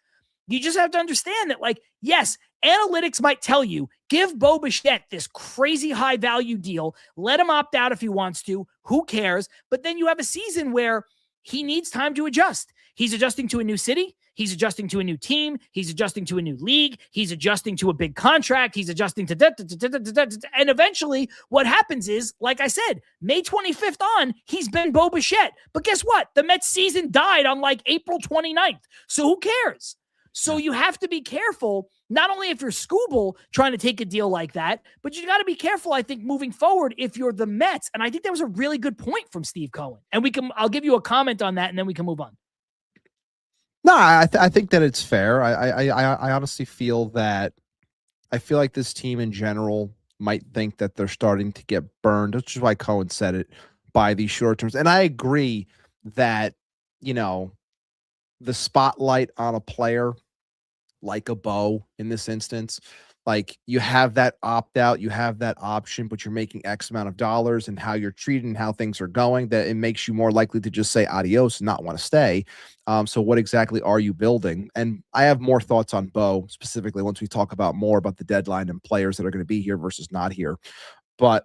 you just have to understand that, like, yes, analytics might tell you, give Bo Bichette this crazy high value deal, let him opt out if he wants to, who cares? But then you have a season where he needs time to adjust. He's adjusting to a new city. He's adjusting to a new team. He's adjusting to a new league. He's adjusting to a big contract. He's adjusting to and eventually what happens is, like I said, May 25th on, he's been Bo Bichette. But guess what? The Mets season died on like April 29th. So who cares? So you have to be careful, not only if you're Scooble trying to take a deal like that, but you got to be careful, I think, moving forward if you're the Mets. And I think that was a really good point from Steve Cohen. And I'll give you a comment on that and then we can move on. No, I think that it's fair. I honestly feel that I feel like this team in general might think that they're starting to get burned, which is why Cohen said it, by these short terms. And I agree that, the spotlight on a player like a Bo in this instance, like you have that opt out, you have that option, but you're making X amount of dollars, and how you're treated and how things are going, that it makes you more likely to just say adios and not want to stay. So what exactly are you building? And I have more thoughts on Bo specifically once we talk about more about the deadline and players that are going to be here versus not here. But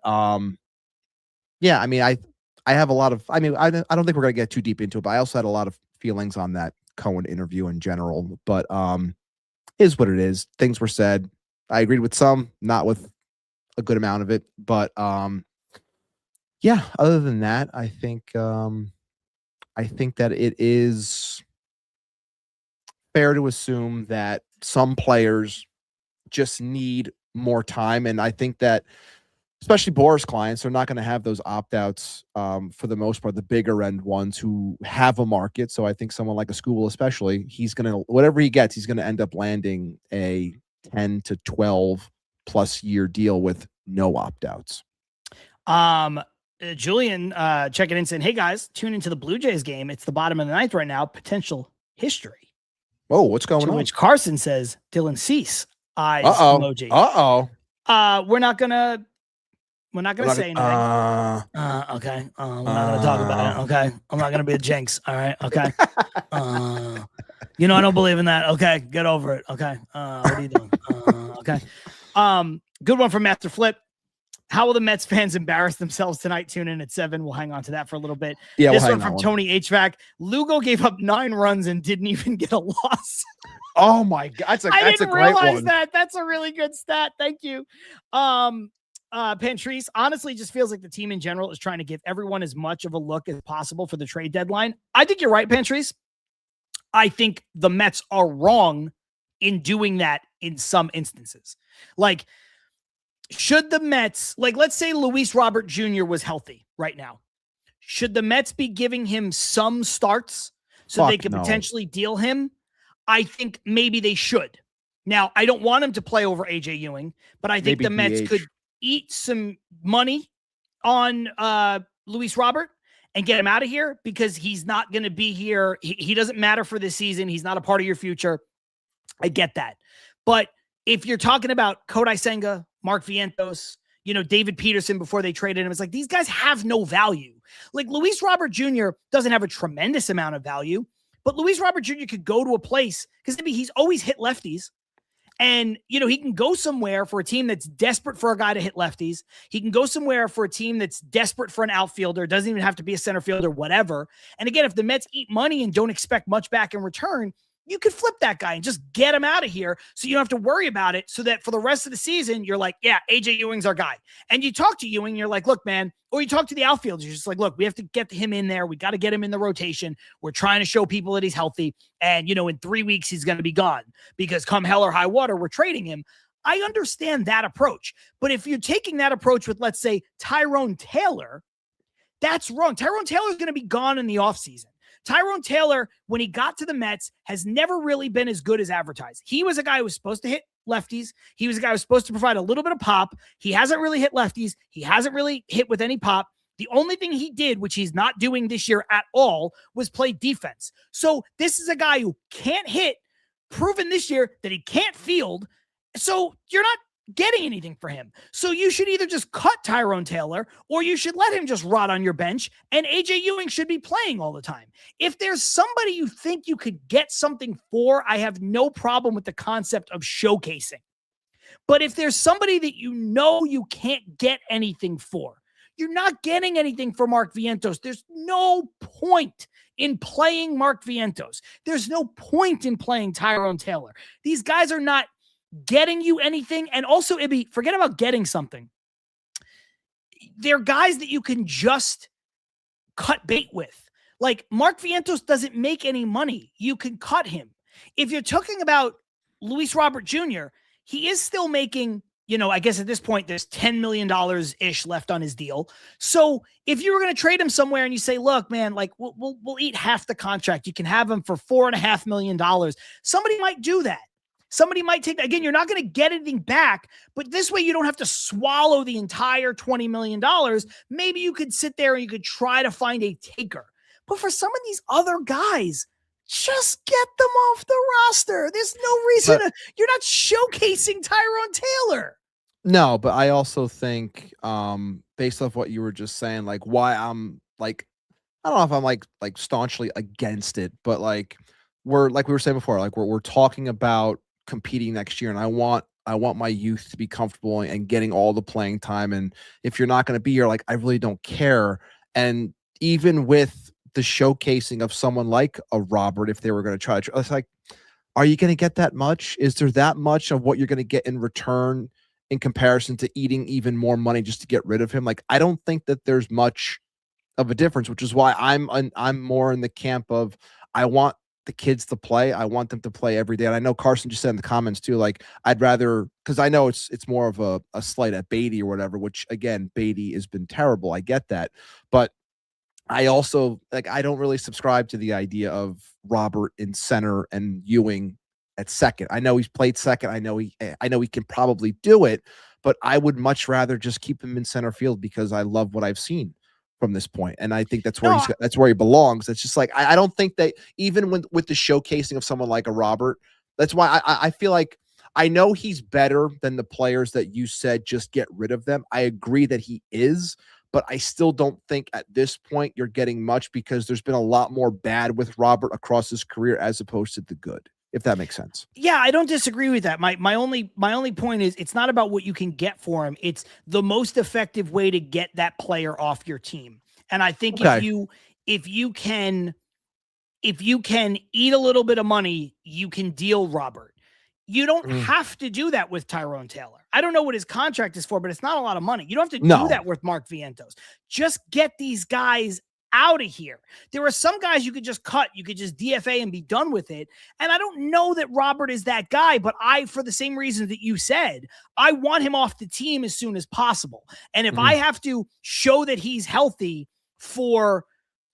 yeah, I mean, I have a lot of, I don't think we're going to get too deep into it, but I also had a lot of feelings on that Cohen interview in general. But is what it is. Things were said. I agreed with some, not with a good amount of it. But yeah, other than that, I think that it is fair to assume that some players just need more time. And I think that especially Boris clients are not going to have those opt-outs for the most part, the bigger end ones who have a market. So I think someone like a Scooble especially, he's going to, whatever he gets, he's going to end up landing a 10 to 12 plus year deal with no opt-outs. Julian checking in saying, hey guys, tune into the Blue Jays game. It's the bottom of the ninth right now. Potential history. Oh, what's going on? To which Carson says, Dylan Cease eyes emoji. We're not gonna say anything. Okay. We're not gonna talk about it. Okay. I'm not gonna be a jinx. All right. Okay. I don't believe in that. Okay. Get over it. Okay. What are you doing? Okay. Good one from Master Flip. How will the Mets fans embarrass themselves tonight? Tune in at 7. We'll hang on to that for a little bit. Yeah, this one from Tony HVAC. Lugo gave up 9 runs and didn't even get a loss. Oh my God. That's a great one. That's a really good stat. Thank you. Pantrese honestly just feels like the team in general is trying to give everyone as much of a look as possible for the trade deadline. I think you're right, Pantrese. I think the Mets are wrong in doing that in some instances. Like, should the Mets, like, let's say Luis Robert Jr. was healthy right now. Should the Mets be giving him some starts so they could potentially deal him? I think maybe they should. Now, I don't want him to play over AJ Ewing, but I think the Mets could eat some money on Luis Robert and get him out of here, because he's not going to be here. He doesn't matter for this season. He's not a part of your future. I get that. But if you're talking about Kodai Senga, Mark Vientos, David Peterson before they traded him, it's like these guys have no value. Like Luis Robert Jr. doesn't have a tremendous amount of value, but Luis Robert Jr. could go to a place because he's always hit lefties. And, he can go somewhere for a team that's desperate for a guy to hit lefties. He can go somewhere for a team that's desperate for an outfielder. Doesn't even have to be a center fielder, whatever. And again, if the Mets eat money and don't expect much back in return, you could flip that guy and just get him out of here so you don't have to worry about it, so that for the rest of the season, you're like, yeah, AJ Ewing's our guy. And you talk to Ewing, you're like, look, man, or you talk to the outfielders, you're just like, look, we have to get him in there. We got to get him in the rotation. We're trying to show people that he's healthy. And, in 3 weeks, he's going to be gone, because come hell or high water, we're trading him. I understand that approach. But if you're taking that approach with, let's say, Tyrone Taylor, that's wrong. Tyrone Taylor is going to be gone in the offseason. Tyrone Taylor, when he got to the Mets, has never really been as good as advertised. He was a guy who was supposed to hit lefties. He was a guy who was supposed to provide a little bit of pop. He hasn't really hit lefties. He hasn't really hit with any pop. The only thing he did, which he's not doing this year at all, was play defense. So this is a guy who can't hit, proven this year that he can't field. So you're not getting anything for him. So you should either just cut Tyrone Taylor, or you should let him just rot on your bench, and AJ Ewing should be playing all the time. If there's somebody you think you could get something for, I have no problem with the concept of showcasing. But if there's somebody that you can't get anything for, you're not getting anything for Mark Vientos. There's no point in playing Mark Vientos. There's no point in playing Tyrone Taylor. These guys are not getting you anything. And also, Ibby, forget about getting something. They're guys that you can just cut bait with. Like Mark Vientos doesn't make any money. You can cut him. if you're talking about Luis Robert Jr., he is still making, I guess at this point there's $10 million ish left on his deal. So if you were going to trade him somewhere and you say, look, man, like we'll eat half the contract, you can have him for $4.5 million. Somebody might do that. Somebody might take, again, you're not going to get anything back, but this way you don't have to swallow the entire $20 million. Maybe you could sit there and you could try to find a taker. But for some of these other guys, just get them off the roster. There's no reason you're not showcasing Tyrone Taylor. No, but I also think, based off what you were just saying, like why I'm like, I don't know if I'm like staunchly against it, but like we were saying before, like we're talking about competing next year, and I want my youth to be comfortable and getting all the playing time. And if you're not going to be here, like I really don't care. And even with the showcasing of someone like a Robert, if they were going to try to, it's like, are you going to get that much? Is there that much of what you're going to get in return in comparison to eating even more money just to get rid of him? Like, I don't think that there's much of a difference, which is why I'm more in the camp of, I want the kids to play. I want them to play every day. And I know Carson just said in the comments too, like I'd rather, because I know it's more of a slight at Beatty or whatever, which again, Beatty has been terrible. I get that. But I also, like, I don't really subscribe to the idea of Robert in center and Ewing at second. I know he's played second. I know he can probably do it, but I would much rather just keep him in center field because I love what I've seen from this point. And I think that's where that's where he belongs. It's just like, I don't think that even with the showcasing of someone like a Robert, that's why I feel like, I know he's better than the players that you said, just get rid of them. I agree that he is, but I still don't think at this point you're getting much because there's been a lot more bad with Robert across his career as opposed to the good, if that makes sense. Yeah, I don't disagree with that. My only point is it's not about what you can get for him. It's the most effective way to get that player off your team. And I think if you can eat a little bit of money, you can deal Robert. You don't have to do that with Tyrone Taylor. I don't know what his contract is for, but it's not a lot of money. You don't have to do that with Mark Vientos. Just get these guys out of here. There are some guys you could just cut. You could just DFA and be done with it. And I don't know that Robert is that guy, but for the same reason that you said, I want him off the team as soon as possible. And if I have to show that he's healthy for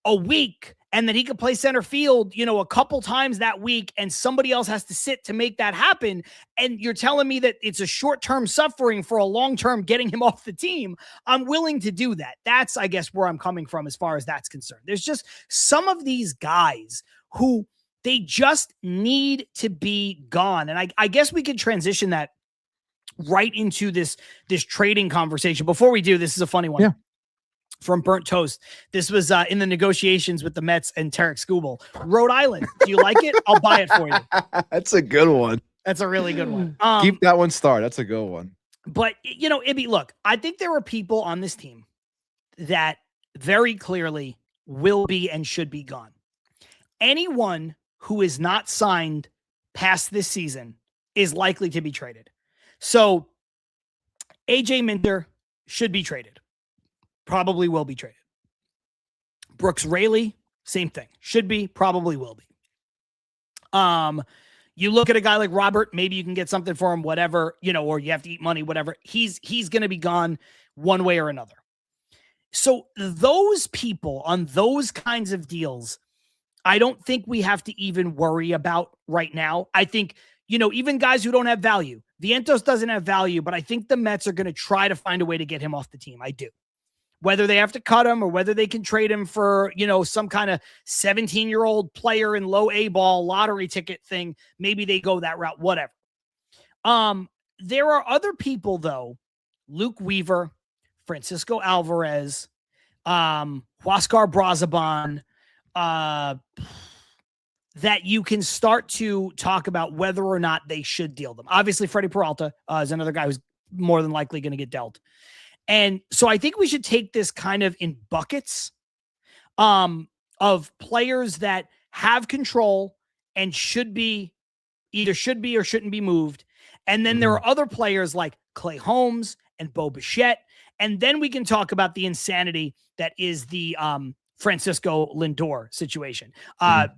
a week and that he could play center field, a couple times that week, and somebody else has to sit to make that happen, and you're telling me that it's a short-term suffering for a long-term getting him off the team, I'm willing to do that. That's, I guess, where I'm coming from as far as that's concerned. There's just some of these guys who they just need to be gone. And I guess we could transition that right into this trading conversation. Before we do, this is a funny one. Yeah. From Burnt Toast. This was in the negotiations with the Mets and Tarek Skubal. Rhode Island. Do you like it? I'll buy it for you. That's a good one. That's a really good one. Keep that one star. That's a good one. But, Ibby, look, I think there are people on this team that very clearly will be and should be gone. Anyone who is not signed past this season is likely to be traded. So AJ Minter should be traded. Probably will be traded. Brooks Raley, same thing. Should be, probably will be. You look at a guy like Robert, maybe you can get something for him, whatever, or you have to eat money, whatever. He's going to be gone one way or another. So those people on those kinds of deals, I don't think we have to even worry about right now. I think, even guys who don't have value, Vientos doesn't have value, but I think the Mets are going to try to find a way to get him off the team. I do. Whether they have to cut him or whether they can trade him for, some kind of 17-year-old player in low A ball lottery ticket thing, maybe they go that route, whatever. There are other people though, Luke Weaver, Francisco Alvarez, Huascar Brazaban, that you can start to talk about whether or not they should deal them. Obviously, Freddy Peralta is another guy who's more than likely going to get dealt. And so I think we should take this kind of in buckets of players that have control and should be or shouldn't be moved. And then there are other players like Clay Holmes and Bo Bichette. And then we can talk about the insanity that is the Francisco Lindor situation.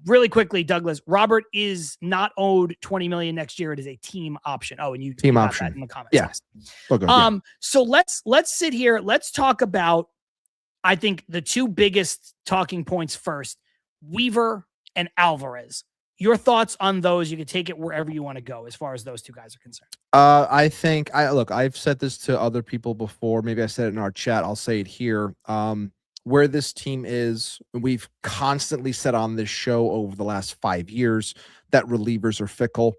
Really quickly, Douglas, Robert is not owed $20 million next year. It is a team option. Oh, and you Team got option. that in the comments. Yeah. Yes. Okay, yeah. So let's sit here. Let's talk about, I think, the two biggest talking points first, Weaver and Alvarez. Your thoughts on those? You can take it wherever you want to go as far as those two guys are concerned. I think I've said this to other people before. Maybe I said it in our chat. I'll say it here. Where this team is, we've constantly said on this show over the last 5 years that relievers are fickle.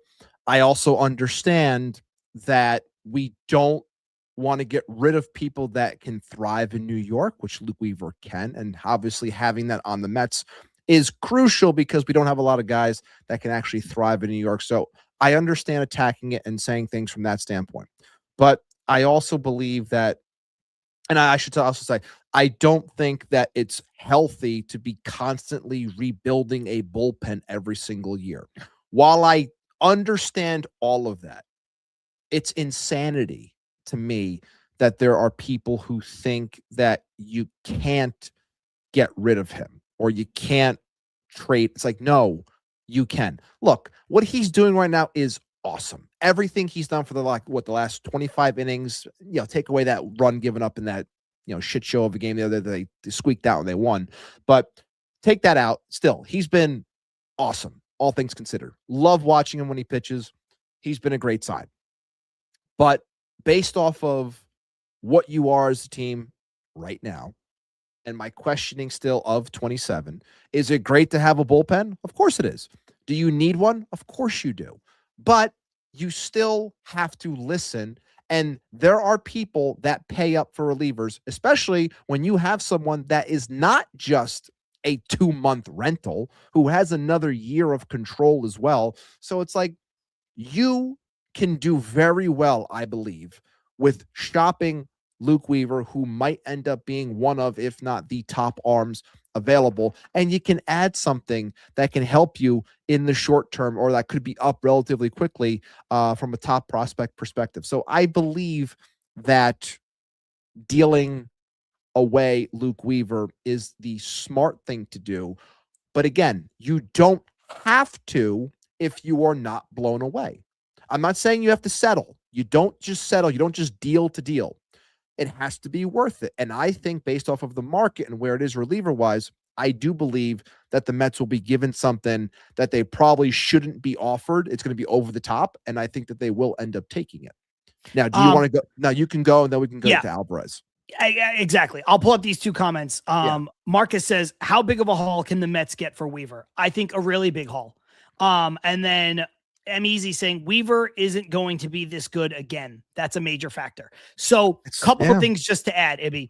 I also understand that we don't want to get rid of people that can thrive in New York, which Luke Weaver can. And obviously having that on the Mets is crucial because we don't have a lot of guys that can actually thrive in New York. So I understand attacking it and saying things from that standpoint. But I also believe that, and I should also say, I don't think that it's healthy to be constantly rebuilding a bullpen every single year. While I understand all of that, it's insanity to me that there are people who think that you can't get rid of him or you can't trade. It's like, no, you can. Look, what he's doing right now is awesome. Everything he's done for the last 25 innings, take away that run given up in that, shit show of a game the other day, they squeaked out and they won. But take that out. Still, he's been awesome, all things considered. Love watching him when he pitches. He's been a great side. But based off of what you are as a team right now, and my questioning still of 27, is it great to have a bullpen? Of course it is. Do you need one? Of course you do. But you still have to listen. And there are people that pay up for relievers, especially when you have someone that is not just a 2-month rental, who has another year of control as well. So it's like you can do very well, I believe, with shopping Luke Weaver, who might end up being one of, if not the top arms available. And you can add something that can help you in the short term, or that could be up relatively quickly from a top prospect perspective. So I believe that dealing away Luke Weaver is the smart thing to do. But again, you don't have to if you are not blown away. I'm not saying you have to settle. You don't just settle. You don't just deal to deal. It has to be worth it. And I think based off of the market and where it is reliever-wise, I do believe that the Mets will be given something that they probably shouldn't be offered. It's going to be over the top, and I think that they will end up taking it. Now, do you want to go? Now, you can go, and then we can go to Alvarez. Exactly. I'll pull up these two comments. Marcus says, how big of a haul can the Mets get for Weaver? I think a really big haul. And then I'm easy saying Weaver isn't going to be this good again. That's a major factor. So a couple of things just to add, Ibby.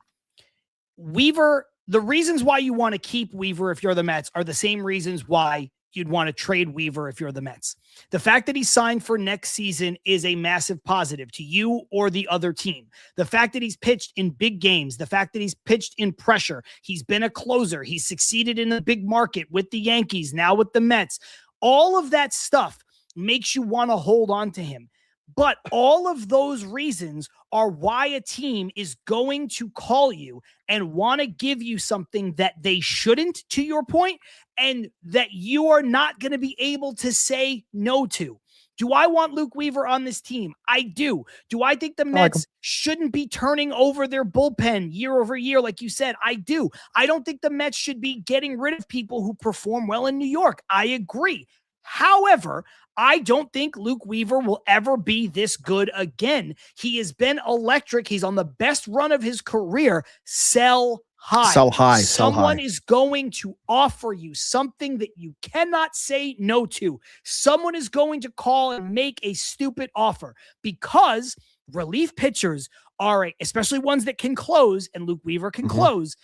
Weaver, the reasons why you want to keep Weaver if you're the Mets are the same reasons why you'd want to trade Weaver if you're the Mets. The fact that he's signed for next season is a massive positive to you or the other team. The fact that he's pitched in big games, the fact that he's pitched in pressure, he's been a closer, he's succeeded in the big market with the Yankees, now with the Mets. All of that stuff makes you want to hold on to him. But all of those reasons are why a team is going to call you and want to give you something that they shouldn't, to your point, and that you are not going to be able to say no to. Do I want Luke Weaver on this team? I do. Do I think the Mets shouldn't be turning over their bullpen year over year, like you said? I do. I don't think the Mets should be getting rid of people who perform well in New York. I agree. However, I don't think Luke Weaver will ever be this good again. He has been electric. He's on the best run of his career. Sell high. Sell high. Someone is going to offer you something that you cannot say no to. Someone is going to call and make a stupid offer, because relief pitchers are, especially ones that can close, and Luke Weaver can close,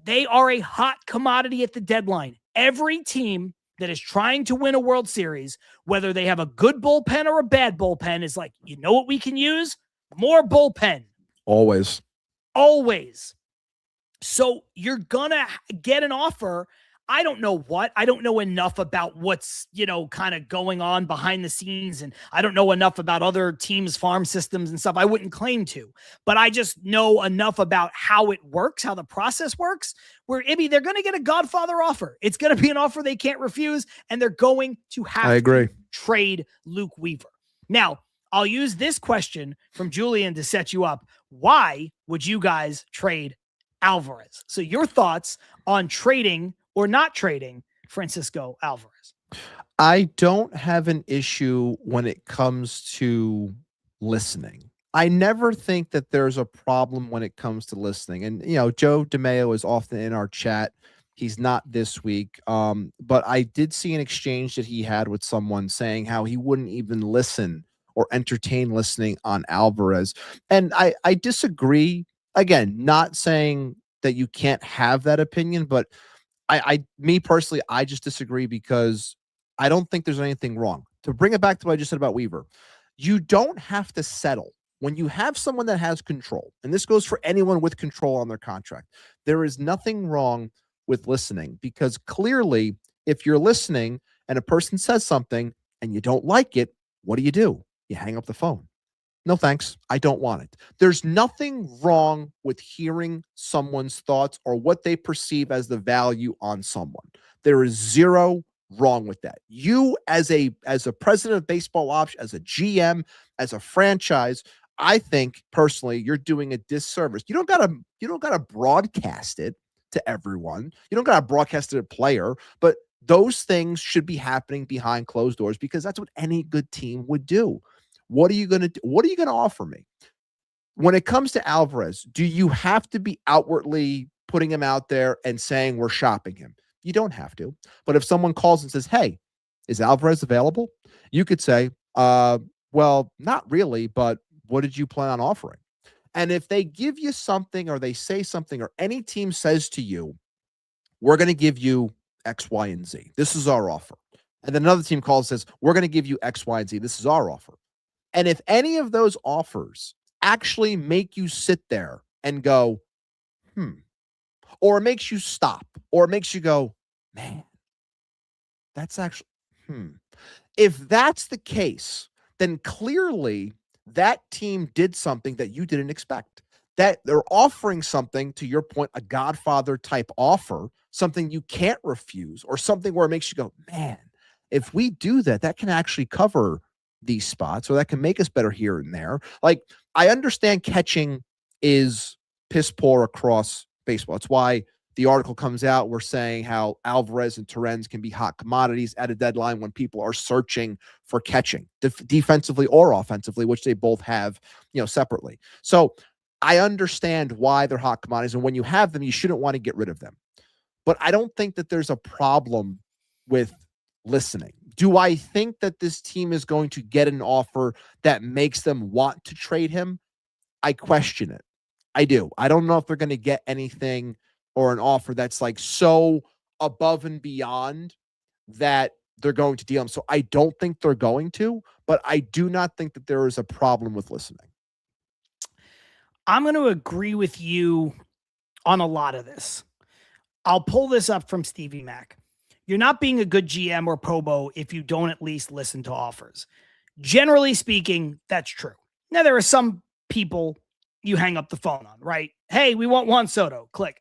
they are a hot commodity at the deadline. Every team that is trying to win a World Series, whether they have a good bullpen or a bad bullpen, is like, you know what we can use? More bullpen. Always. So you're going to get an offer. I don't know what. I don't know enough about what's, kind of going on behind the scenes. And I don't know enough about other teams' farm systems and stuff. I wouldn't claim to. But I just know enough about how it works, how the process works, where, Ibby, they're going to get a Godfather offer. It's going to be an offer they can't refuse, and they're going to have to trade Luke Weaver. Now, I'll use this question from Julian to set you up. Why would you guys trade Alvarez? So your thoughts on trading or not trading Francisco Alvarez? I don't have an issue when it comes to listening. I never think that there's a problem when it comes to listening. And, Joe DeMeo is often in our chat. He's not this week. But I did see an exchange that he had with someone saying how he wouldn't even listen or entertain listening on Alvarez. And I disagree. Again, not saying that you can't have that opinion, but me personally, I just disagree because I don't think there's anything wrong. To bring it back to what I just said about Weaver, you don't have to settle. When you have someone that has control, and this goes for anyone with control on their contract, there is nothing wrong with listening, because clearly if you're listening and a person says something and you don't like it, what do? You hang up the phone. No, thanks. I don't want it. There's nothing wrong with hearing someone's thoughts or what they perceive as the value on someone. There is zero wrong with that. You as a president of baseball ops, as a GM, as a franchise, I think personally you're doing a disservice. You don't gotta broadcast it to everyone. You don't gotta broadcast it to a player, but those things should be happening behind closed doors, because that's what any good team would do. What are you going to do? What are you going to offer me? When it comes to Alvarez, do you have to be outwardly putting him out there and saying we're shopping him? You don't have to. But if someone calls and says, hey, is Alvarez available? You could say, well, not really, but what did you plan on offering? And if they give you something, or they say something, or any team says to you, we're going to give you X, Y, and Z. This is our offer. And then another team calls and says, we're going to give you X, Y, and Z. This is our offer. And if any of those offers actually make you sit there and go, or it makes you stop, or it makes you go, man, that's actually, If that's the case, then clearly that team did something that you didn't expect. That they're offering something, to your point, a Godfather type offer, something you can't refuse, or something where it makes you go, man, if we do that, that can actually cover these spots, or that can make us better here and there. Like, I understand catching is piss poor across baseball. It's why the article comes out. We're saying how Alvarez and Torrens can be hot commodities at a deadline when people are searching for catching defensively or offensively, which they both have, separately. So I understand why they're hot commodities. And when you have them, you shouldn't want to get rid of them. But I don't think that there's a problem with listening. Do I think that this team is going to get an offer that makes them want to trade him? I question it. I do. I don't know if they're going to get anything or an offer that's like so above and beyond that they're going to deal him. So I don't think they're going to, but I do not think that there is a problem with listening. I'm going to agree with you on a lot of this. I'll pull this up from Stevie Mac. You're not being a good GM or Probo if you don't at least listen to offers. Generally speaking, that's true. Now, there are some people you hang up the phone on, right? Hey, we want Juan Soto. Click.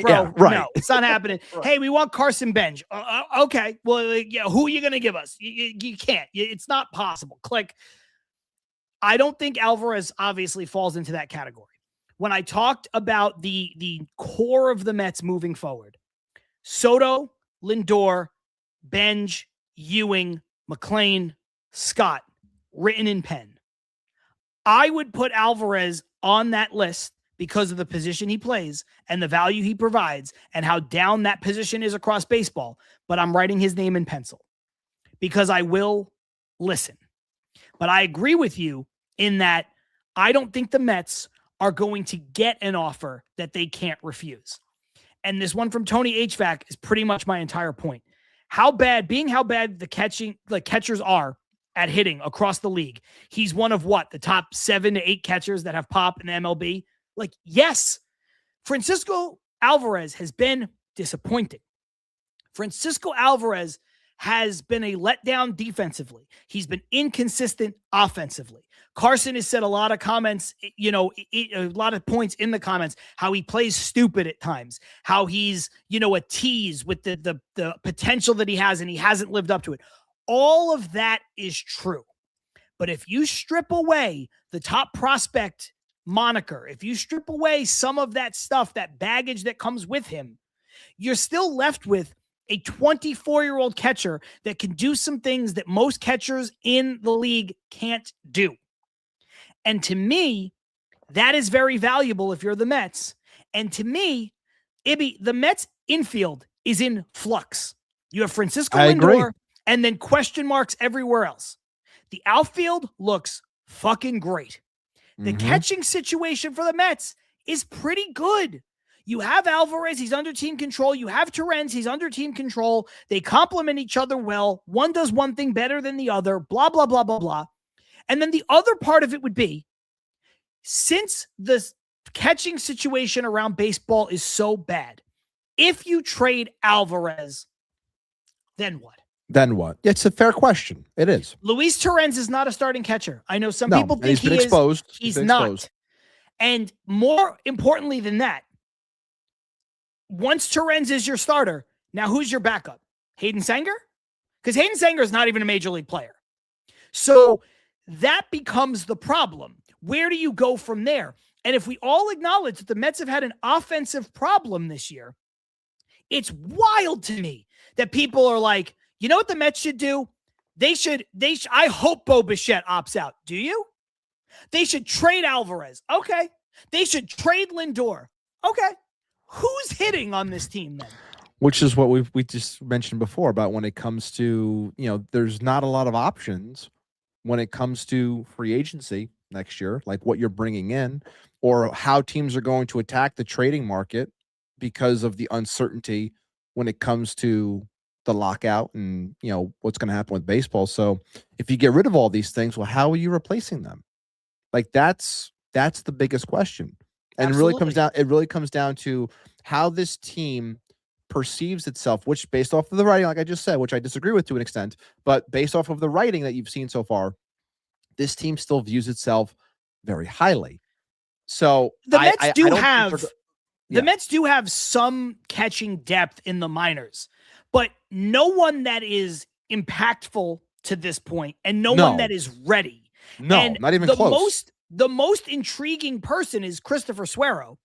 Bro, no, it's not happening. Right. Hey, we want Carson Bench. Okay. Well, who are you going to give us? You can't. It's not possible. Click. I don't think Alvarez obviously falls into that category. When I talked about the core of the Mets moving forward, Soto, Lindor, Benj, Ewing, McLean, Scott, written in pen. I would put Alvarez on that list because of the position he plays and the value he provides and how down that position is across baseball. But I'm writing his name in pencil because I will listen. But I agree with you in that I don't think the Mets are going to get an offer that they can't refuse. And this one from Tony HVAC is pretty much my entire point. How bad the catchers are at hitting across the league. He's one of the top 7 to 8 catchers that have pop in the MLB. Yes, Francisco Alvarez has been disappointing. Francisco Alvarez has been a letdown defensively. He's been inconsistent offensively. Carson has said a lot of comments, a lot of points in the comments, how he plays stupid at times, how he's, a tease with the potential that he has, and he hasn't lived up to it. All of that is true. But if you strip away the top prospect moniker, if you strip away some of that stuff, that baggage that comes with him, you're still left with a 24-year-old catcher that can do some things that most catchers in the league can't do. And to me, that is very valuable if you're the Mets. And to me, Ibby, the Mets infield is in flux. You have Francisco Lindor and then question marks everywhere else. The outfield looks fucking great. The catching situation for the Mets is pretty good. You have Alvarez, he's under team control. You have Torrens, he's under team control. They complement each other well. One does one thing better than the other, blah, blah, blah, blah, blah. And then the other part of it would be, since the catching situation around baseball is so bad, if you trade Alvarez, then what? Then what? It's a fair question. It is. Luis Torrens is not a starting catcher. I know some people think he is. Exposed. He's not. And more importantly than that, once Torrens is your starter, now who's your backup? Hayden Sanger? Because Hayden Sanger is not even a major league player. So that becomes the problem. Where do you go from there? And if we all acknowledge that the Mets have had an offensive problem this year, it's wild to me that people are like, you know what the Mets should do? I hope Bo Bichette opts out. Do you? They should trade Alvarez. Okay. They should trade Lindor. Okay. Who's hitting on this team then? Which is what we just mentioned before about when it comes to, there's not a lot of options when it comes to free agency next year, like what you're bringing in or how teams are going to attack the trading market because of the uncertainty when it comes to the lockout and, what's going to happen with baseball. So if you get rid of all these things, well, how are you replacing them? Like that's the biggest question. And Absolutely. it really comes down to how this team perceives itself, which based off of the writing, like I just said, which I disagree with to an extent, but based off of the writing that you've seen so far, this team still views itself very highly. So the Mets do have some catching depth in the minors, but no one that is impactful to this point and no one that is ready. No, and not even close. The most intriguing person is Christopher Suero.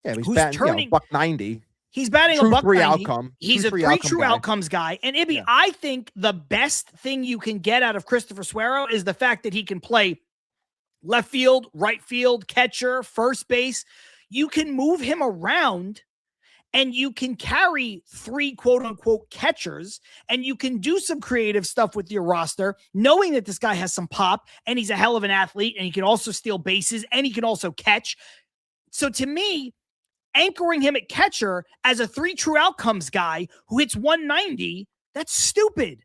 Yeah, he's batting $190. He's batting true a $190. Outcome. He's a three true outcomes guy. And Ibby, I think the best thing you can get out of Christopher Suero is the fact that he can play left field, right field, catcher, first base. You can move him around and you can carry 3 quote unquote catchers and you can do some creative stuff with your roster, knowing that this guy has some pop and he's a hell of an athlete and he can also steal bases and he can also catch. So to me, anchoring him at catcher as a 3 true outcomes guy who hits 190, that's stupid.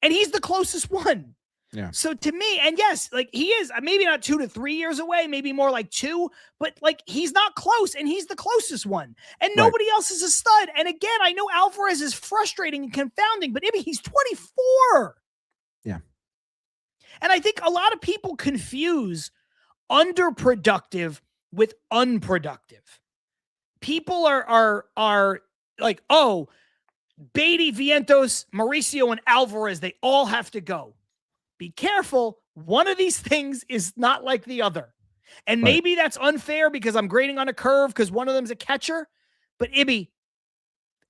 And he's the closest one. Yeah. So to me, and yes, like he is maybe not 2 to 3 years away, maybe more like 2, but like he's not close and he's the closest one. And nobody else is a stud. And again, I know Alvarez is frustrating and confounding, but maybe he's 24. Yeah. And I think a lot of people confuse underproductive with unproductive. People are like, oh, Beatty, Vientos, Mauricio, and Alvarez, they all have to go. Be careful. One of these things is not like the other. And maybe that's unfair because I'm grading on a curve because one of them's a catcher. But Ibby,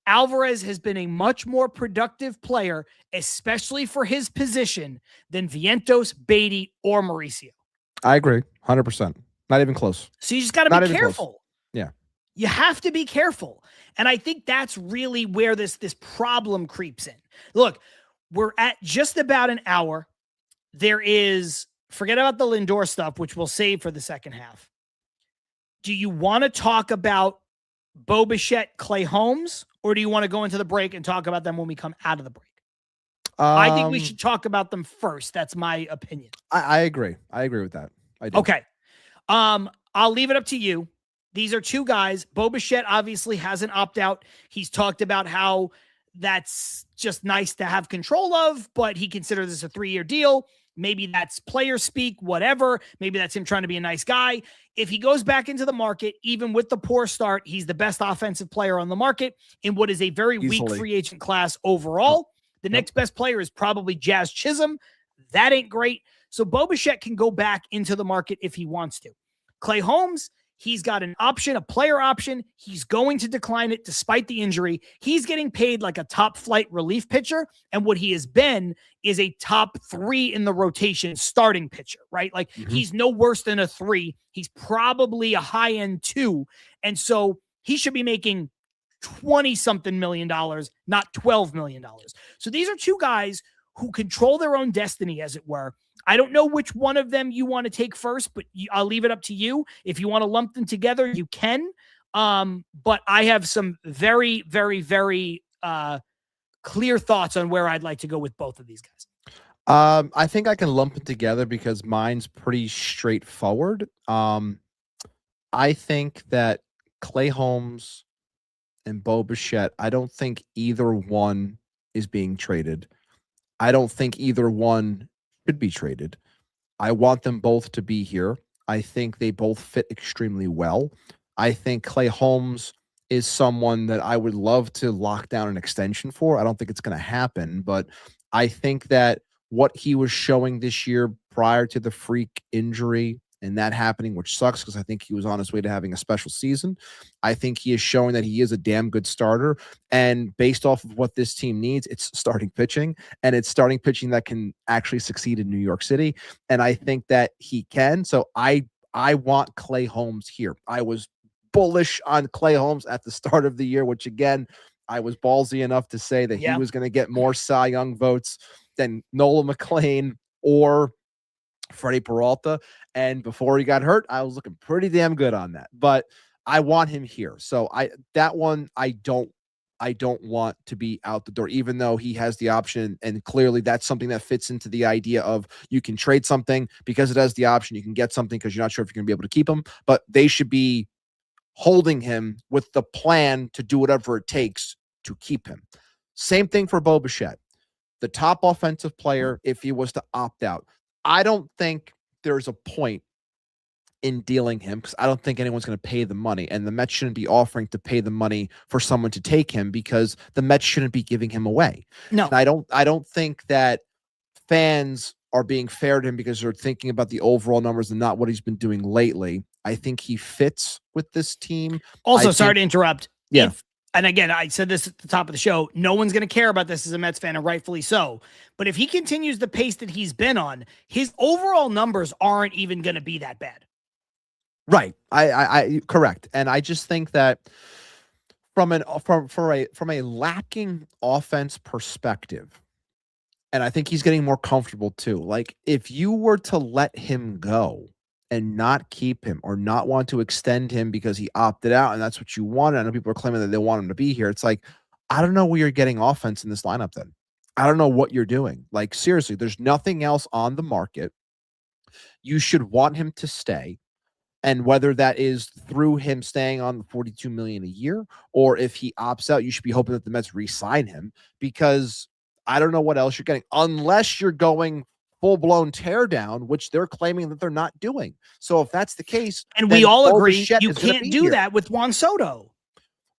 Alvarez has been a much more productive player, especially for his position, than Vientos, Beatty, or Mauricio. I agree. 100%. Not even close. So you just got to be careful. Close. Yeah. You have to be careful. And I think that's really where this problem creeps in. Look, we're at just about an hour. There is, forget about the Lindor stuff, which we'll save for the second half. Do you want to talk about Bo Bichette, Clay Holmes, or do you want to go into the break and talk about them when we come out of the break? I think we should talk about them first. That's my opinion. I agree. I agree with that. I do. Okay. I'll leave it up to you. These are 2 guys. Bo Bichette obviously has an opt-out. He's talked about how that's just nice to have control of, but he considers this a 3-year deal. Maybe that's player speak, whatever. Maybe that's him trying to be a nice guy. If he goes back into the market, even with the poor start, he's the best offensive player on the market in what is a very weak free agent class overall. The next best player is probably Jazz Chisholm. That ain't great. So Bo Bichette can go back into the market if he wants to. Clay Holmes, he's got an option, a player option. He's going to decline it despite the injury. He's getting paid like a top flight relief pitcher. And what he has been is a top 3 in the rotation starting pitcher, right? Like he's no worse than a 3. He's probably a high end 2. And so he should be making 20 something million dollars, not $12 million. So these are 2 guys who control their own destiny, as it were. I don't know which one of them you want to take first, but I'll leave it up to you. If you want to lump them together, you can. But I have some very, very, very clear thoughts on where I'd like to go with both of these guys. I think I can lump it together because mine's pretty straightforward. I think that Clay Holmes and Bo Bichette, I don't think either one is being traded. I don't think either one should be traded. I want them both to be here. I think they both fit extremely well. I think Clay Holmes is someone that I would love to lock down an extension for. I don't think it's going to happen, but I think that what he was showing this year prior to the freak injury and that happening, which sucks because I think he was on his way to having a special season. I think he is showing that he is a damn good starter. And based off of what this team needs, it's starting pitching, and it's starting pitching that can actually succeed in New York City. And I think that he can. So I want Clay Holmes here. I was bullish on Clay Holmes at the start of the year, which again, I was ballsy enough to say that he was going to get more Cy Young votes than Nola McLean or Freddy Peralta. And before he got hurt, I was looking pretty damn good on that. But I want him here. So I don't want to be out the door, even though he has the option. And clearly that's something that fits into the idea of you can trade something because it has the option. You can get something because you're not sure if you're going to be able to keep him, but they should be holding him with the plan to do whatever it takes to keep him. Same thing for Bo Bichette, the top offensive player. If he was to opt out, I don't think there's a point in dealing him because I don't think anyone's going to pay the money, and the Mets shouldn't be offering to pay the money for someone to take him because the Mets shouldn't be giving him away. No, and I don't think that fans are being fair to him because they're thinking about the overall numbers and not what he's been doing lately. I think he fits with this team. Also, sorry to interrupt. Yeah. And again, I said this at the top of the show, no one's going to care about this as a Mets fan, and rightfully so. But if he continues the pace that he's been on, his overall numbers aren't even going to be that bad. Right. I correct. And I just think that from a lacking offense perspective, and I think he's getting more comfortable too. Like if you were to let him go and not keep him or not want to extend him because he opted out and that's what you wanted. I know people are claiming that they want him to be here. It's like, I don't know where you're getting offense in this lineup then. I don't know what you're doing. Like seriously, there's nothing else on the market. You should want him to stay. And whether that is through him staying on the $42 million a year, or if he opts out, you should be hoping that the Mets re-sign him because I don't know what else you're getting unless you're going full-blown teardown, which they're claiming that they're not doing. So if that's the case, and we all agree you can't do that with Juan Soto.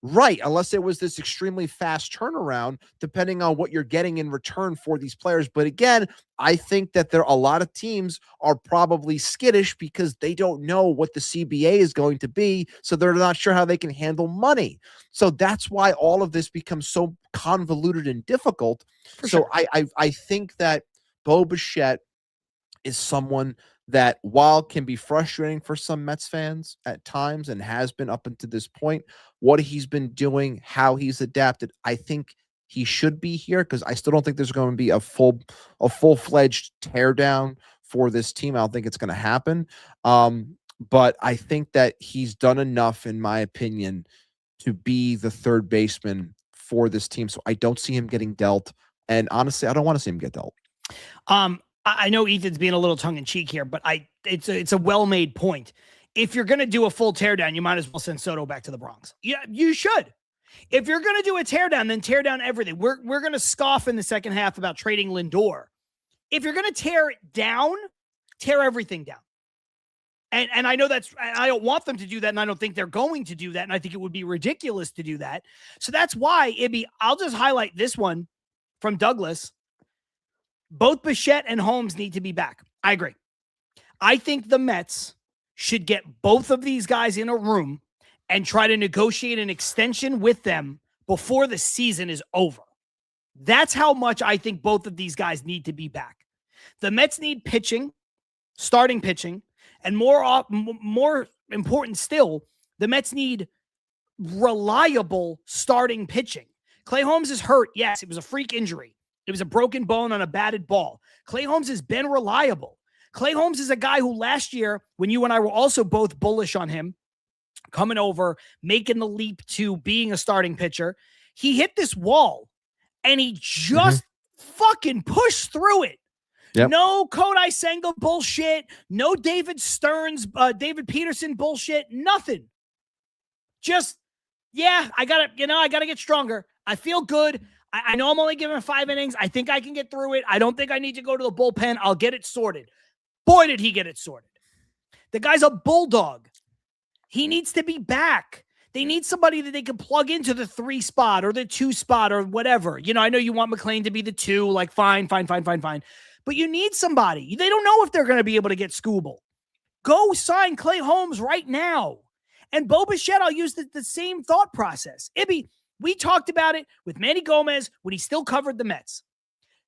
Right, unless it was this extremely fast turnaround, depending on what you're getting in return for these players. But again, I think that a lot of teams are probably skittish because they don't know what the CBA is going to be, so they're not sure how they can handle money. So that's why all of this becomes so convoluted and difficult. So I think that Bo Bichette is someone that, while can be frustrating for some Mets fans at times and has been up until this point, what he's been doing, how he's adapted, I think he should be here because I still don't think there's going to be a full-fledged teardown for this team. I don't think it's going to happen. But I think that he's done enough, in my opinion, to be the third baseman for this team. So I don't see him getting dealt. And honestly, I don't want to see him get dealt. I know Ethan's being a little tongue-in-cheek here, but it's a well-made point. If you're going to do a full teardown, you might as well send Soto back to the Bronx. Yeah, you should. If you're going to do a teardown, then tear down everything. We're going to scoff in the second half about trading Lindor. If you're going to tear it down, tear everything down. And I know I don't want them to do that, and I don't think they're going to do that, and I think it would be ridiculous to do that. So that's why, I'll just highlight this one from Douglas. Both Bichette and Holmes need to be back. I agree. I think the Mets should get both of these guys in a room and try to negotiate an extension with them before the season is over. That's how much I think both of these guys need to be back. The Mets need pitching, starting pitching, and more important still, the Mets need reliable starting pitching. Clay Holmes is hurt. Yes, it was a freak injury. It was a broken bone on a batted ball. Clay Holmes has been reliable. Clay Holmes is a guy who last year, when you and I were also both bullish on him, coming over, making the leap to being a starting pitcher, he hit this wall and he just fucking pushed through it. Yep. No Kodai Senga bullshit. No David Peterson bullshit. Nothing. Just, I gotta get stronger. I feel good. I know I'm only giving 5 innings. I think I can get through it. I don't think I need to go to the bullpen. I'll get it sorted. Boy, did he get it sorted. The guy's a bulldog. He needs to be back. They need somebody that they can plug into the 3 spot or the 2 spot or whatever. I know you want McLean to be the 2, like fine. But you need somebody. They don't know if they're going to be able to get Scooble. Go sign Clay Holmes right now. And Bo Bichette, I'll use the same thought process. Ibby, we talked about it with Manny Gomez when he still covered the Mets.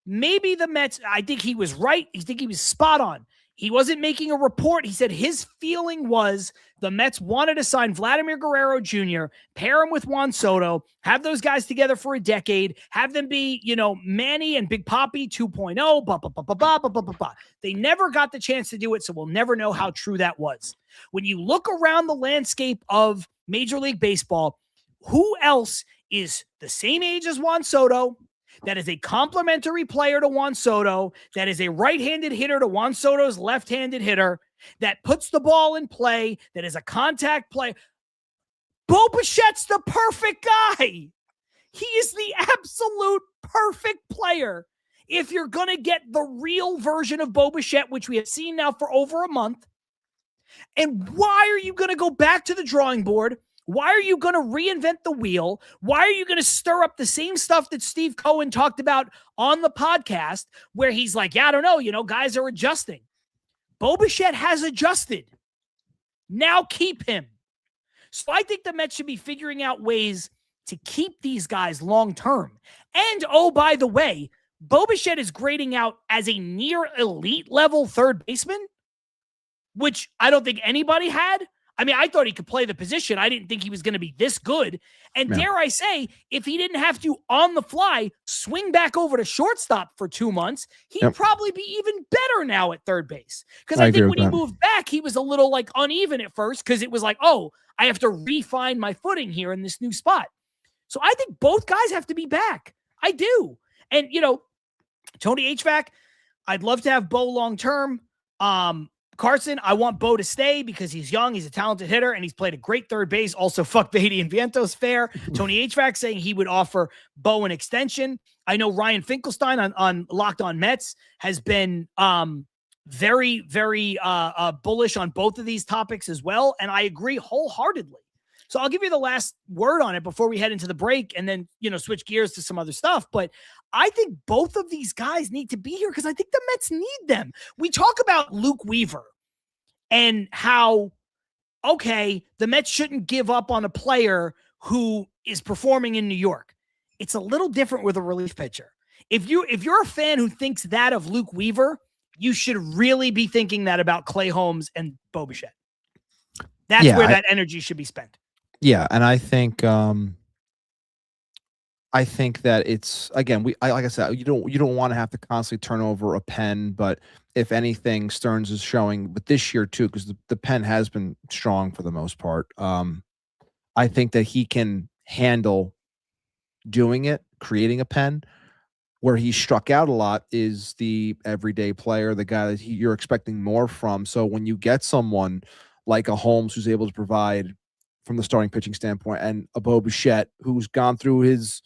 Maybe the Mets, I think he was right. I think he was spot on. He wasn't making a report. He said his feeling was the Mets wanted to sign Vladimir Guerrero Jr., pair him with Juan Soto, have those guys together for a decade, have them be, Manny and Big Papi 2.0, They never got the chance to do it, so we'll never know how true that was. When you look around the landscape of Major League Baseball, who else is the same age as Juan Soto, that is a complementary player to Juan Soto, that is a right-handed hitter to Juan Soto's left-handed hitter, that puts the ball in play, that is a contact play? Bo Bichette's the perfect guy. He is the absolute perfect player. If you're going to get the real version of Bo Bichette, which we have seen now for over a month, and why are you going to go back to the drawing board? Why are you going to reinvent the wheel? Why are you going to stir up the same stuff that Steve Cohen talked about on the podcast where he's like, I don't know, guys are adjusting. Bo Bichette has adjusted. Now keep him. So I think the Mets should be figuring out ways to keep these guys long-term. And, oh, by the way, Bo Bichette is grading out as a near elite level third baseman, which I don't think anybody had. I mean, I thought he could play the position. I didn't think he was going to be this good. And dare I say, if he didn't have to, on the fly, swing back over to shortstop for 2 months, he'd probably be even better now at third base. Because I think when he moved back, he was a little uneven at first because it was like, oh, I have to refine my footing here in this new spot. So I think both guys have to be back. I do. And, Tony HVAC, I'd love to have Bo long-term. Carson, I want Bo to stay because he's young, he's a talented hitter, and he's played a great third base. Also, fuck Beatty and Vientos, fair. Tony HVAC saying he would offer Bo an extension. I know Ryan Finkelstein on Locked On Mets has been very, very bullish on both of these topics as well, and I agree wholeheartedly. So I'll give you the last word on it before we head into the break and then, switch gears to some other stuff. But I think both of these guys need to be here because I think the Mets need them. We talk about Luke Weaver and how, okay, the Mets shouldn't give up on a player who is performing in New York. It's a little different with a relief pitcher. If you're a fan who thinks that of Luke Weaver, you should really be thinking that about Clay Holmes and Bo Bichette. That's where that energy should be spent. Yeah, and I think that it's, again, like I said, you don't want to have to constantly turn over a pen, but if anything, Stearns is showing, but this year too, because the pen has been strong for the most part. I think that he can handle doing it, creating a pen. Where he struck out a lot is the everyday player, the guy that you're expecting more from. So when you get someone like a Holmes who's able to provide from the starting pitching standpoint, and a Bo Bichette who's gone through his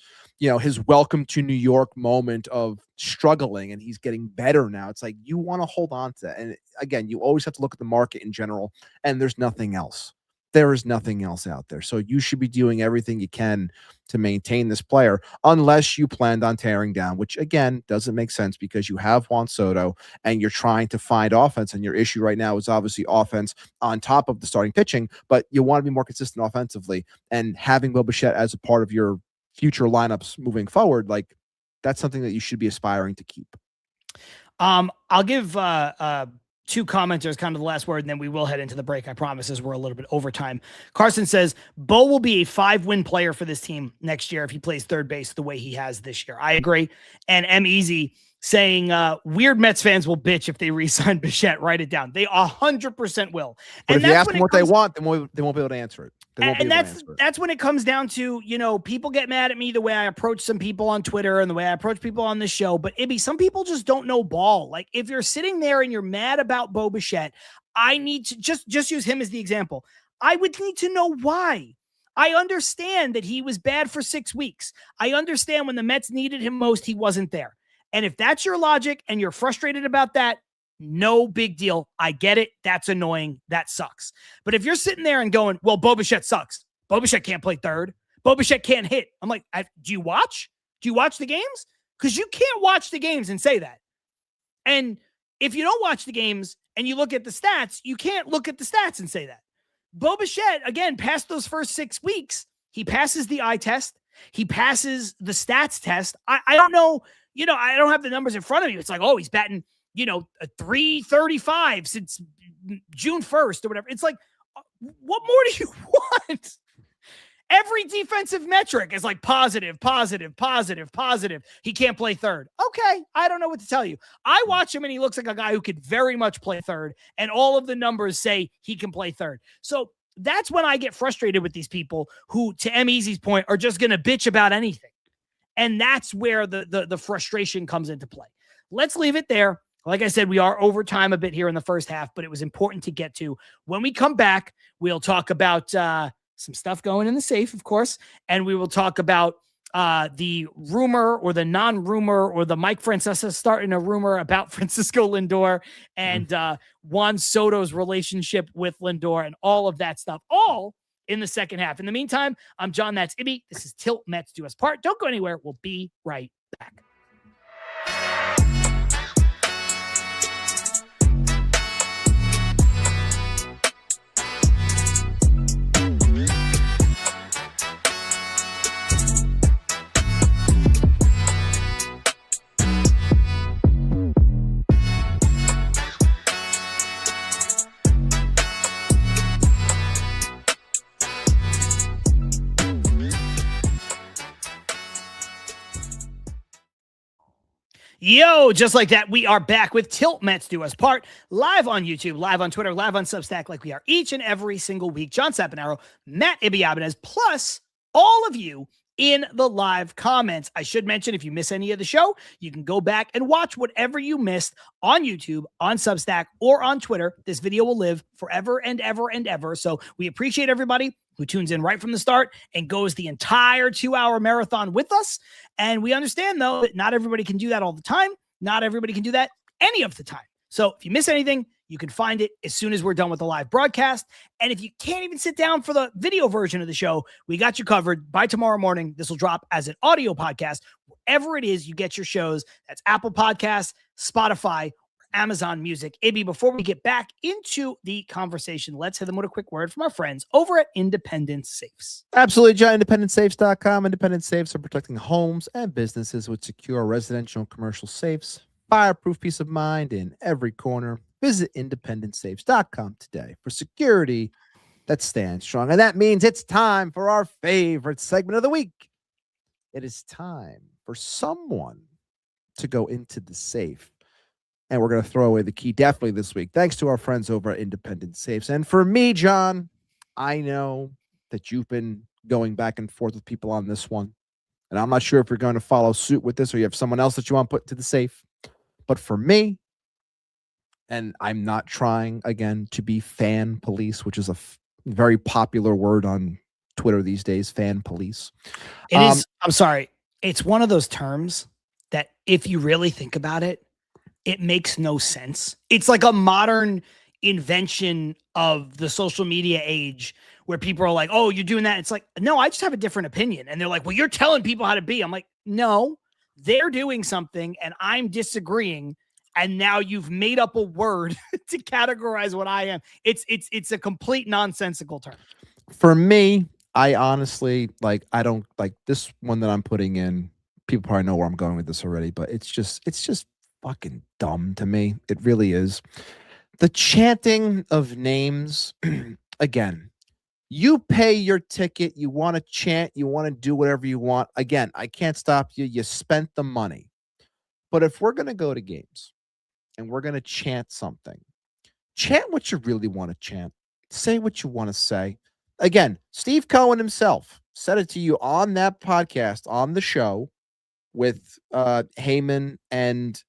welcome to New York moment of struggling, and he's getting better now. It's like you want to hold on to that. And again, you always have to look at the market in general, and there's nothing else. There is nothing else out there. So you should be doing everything you can to maintain this player, unless you planned on tearing down, which again doesn't make sense because you have Juan Soto and you're trying to find offense. And your issue right now is obviously offense on top of the starting pitching, but you want to be more consistent offensively, and having Bo Bichette as a part of your future lineups moving forward, like that's something that you should be aspiring to keep. I'll give two commenters kind of the last word, and then we will head into the break. I promise, as we're a little bit over time. Carson says Bo will be a 5-win player for this team next year if he plays third base the way he has this year. I agree. And M Easy saying weird Mets fans will bitch if they re-sign Bichette. Write it down. They 100% will. But and if you ask them what they want, they won't be able to answer it. And that's when it comes down to, people get mad at me the way I approach some people on Twitter and the way I approach people on this show. But Ibby, some people just don't know ball. Like if you're sitting there and you're mad about Bo Bichette, I need to just use him as the example. I would need to know why. I understand that he was bad for 6 weeks. I understand when the Mets needed him most, he wasn't there. And if that's your logic and you're frustrated about that, no big deal. I get it. That's annoying. That sucks. But if you're sitting there and going, well, Bo Bichette sucks. Bo Bichette can't play third. Bo Bichette can't hit. I'm like, do you watch? Do you watch the games? Because you can't watch the games and say that. And if you don't watch the games and you look at the stats, you can't look at the stats and say that. Bo Bichette, again, past those first 6 weeks, he passes the eye test. He passes the stats test. I don't know. I don't have the numbers in front of me. It's like, oh, he's batting, a 335 since June 1st or whatever. It's like, what more do you want? Every defensive metric is like positive, positive, positive, positive. He can't play third. Okay, I don't know what to tell you. I watch him and he looks like a guy who could very much play third, and all of the numbers say he can play third. So that's when I get frustrated with these people who, to M. Easy's point, are just going to bitch about anything. And that's where the frustration comes into play. Let's leave it there. Like I said, we are over time a bit here in the first half, but it was important to get to. When we come back, we'll talk about some stuff going in the safe, of course, and we will talk about the rumor or the non-rumor or the Mike Francesa starting a rumor about Francisco Lindor and Juan Soto's relationship with Lindor and all of that stuff, all in the second half. In the meantime, I'm John, that's Ibby. This is Til Mets Do Us Part. Don't go anywhere. We'll be right back. Yo, just like that, we are back with Til Mets Do Us Part, live on YouTube, live on Twitter, live on Substack, like we are each and every single week. John Saponaro, Matt Ibanez, plus all of you in the live comments. I should mention, if you miss any of the show, you can go back and watch whatever you missed on YouTube, on Substack, or on Twitter. This video will live forever and ever and ever. So we appreciate everybody who tunes in right from the start and goes the entire 2-hour marathon with us. And we understand, though, that not everybody can do that all the time. Not everybody can do that any of the time. So if you miss anything, you can find it as soon as we're done with the live broadcast. And if you can't even sit down for the video version of the show, we got you covered. By tomorrow morning, this will drop as an audio podcast, wherever it is you get your shows. That's Apple Podcasts, Spotify, Amazon Music. Ibby, before we get back into the conversation, let's hit them with a quick word from our friends over at Independent Safes. Absolutely, John. IndependentSafes.com. Independent Safes are protecting homes and businesses with secure residential and commercial safes. Fireproof peace of mind in every corner. Visit IndependentSafes.com today for security that stands strong. And that means it's time for our favorite segment of the week. It is time for someone to go into the safe. And we're going to throw away the key definitely this week, thanks to our friends over at Independent Safes. And for me, John, I know that you've been going back and forth with people on this one. And I'm not sure if you're going to follow suit with this or you have someone else that you want to put to the safe. But for me, and I'm not trying, again, to be fan police, which is Very popular word on Twitter these days, fan police. It is. I'm sorry. It's one of those terms that if you really think about it, it makes no sense. It's like a modern invention of the social media age where people are like, oh, you're doing that. It's like, no, I just have a different opinion. And they're like, well, you're telling people how to be. I'm like, no, they're doing something and I'm disagreeing. And now you've made up a word to categorize what I am. It's a complete nonsensical term. For me, I honestly I don't like this one that I'm putting in. People probably know where I'm going with this already, but it's just fucking dumb to me. It really is. The chanting of names, again, you pay your ticket, you want to chant, you want to do whatever you want. Again, I can't stop you. You spent the money. But if we're going to go to games and we're going to chant something, chant what you really want to chant. Say what you want to say. Again, Steve Cohen himself said it to you on that podcast, on the show with Heyman and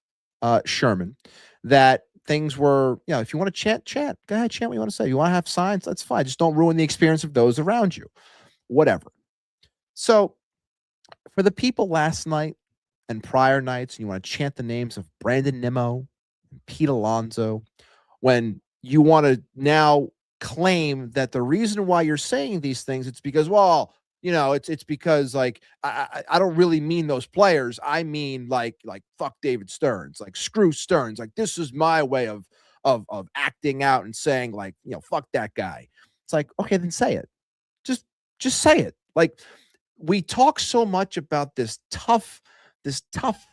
Sherman, that things were, if you want to chant, chant. Go ahead, chant what you want to say. You want to have signs? That's fine. Just don't ruin the experience of those around you. Whatever. So for the people last night and prior nights, you want to chant the names of Brandon Nimmo and Pete Alonso, when you want to now claim that the reason why you're saying these things, it's because, well, it's because I don't really mean those players. I mean like fuck David Stearns, like screw Stearns. Like this is my way of acting out and saying fuck that guy. It's like, okay, then say it. Just say it. Like we talk so much about this tough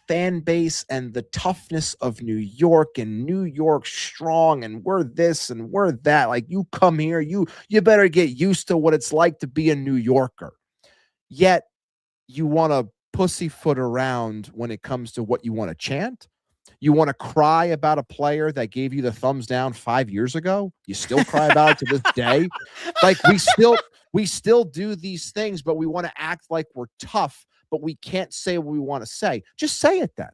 fan base and the toughness of New York and New York strong and we're this and we're that. Like you come here, you better get used to what it's like to be a New Yorker. Yet you want to pussyfoot around when it comes to what you want to chant. You want to cry about a player that gave you the thumbs down 5 years ago. You still cry about it to this day. Like we still do these things, but we want to act like we're tough, but we can't say what we want to say. Just say it then.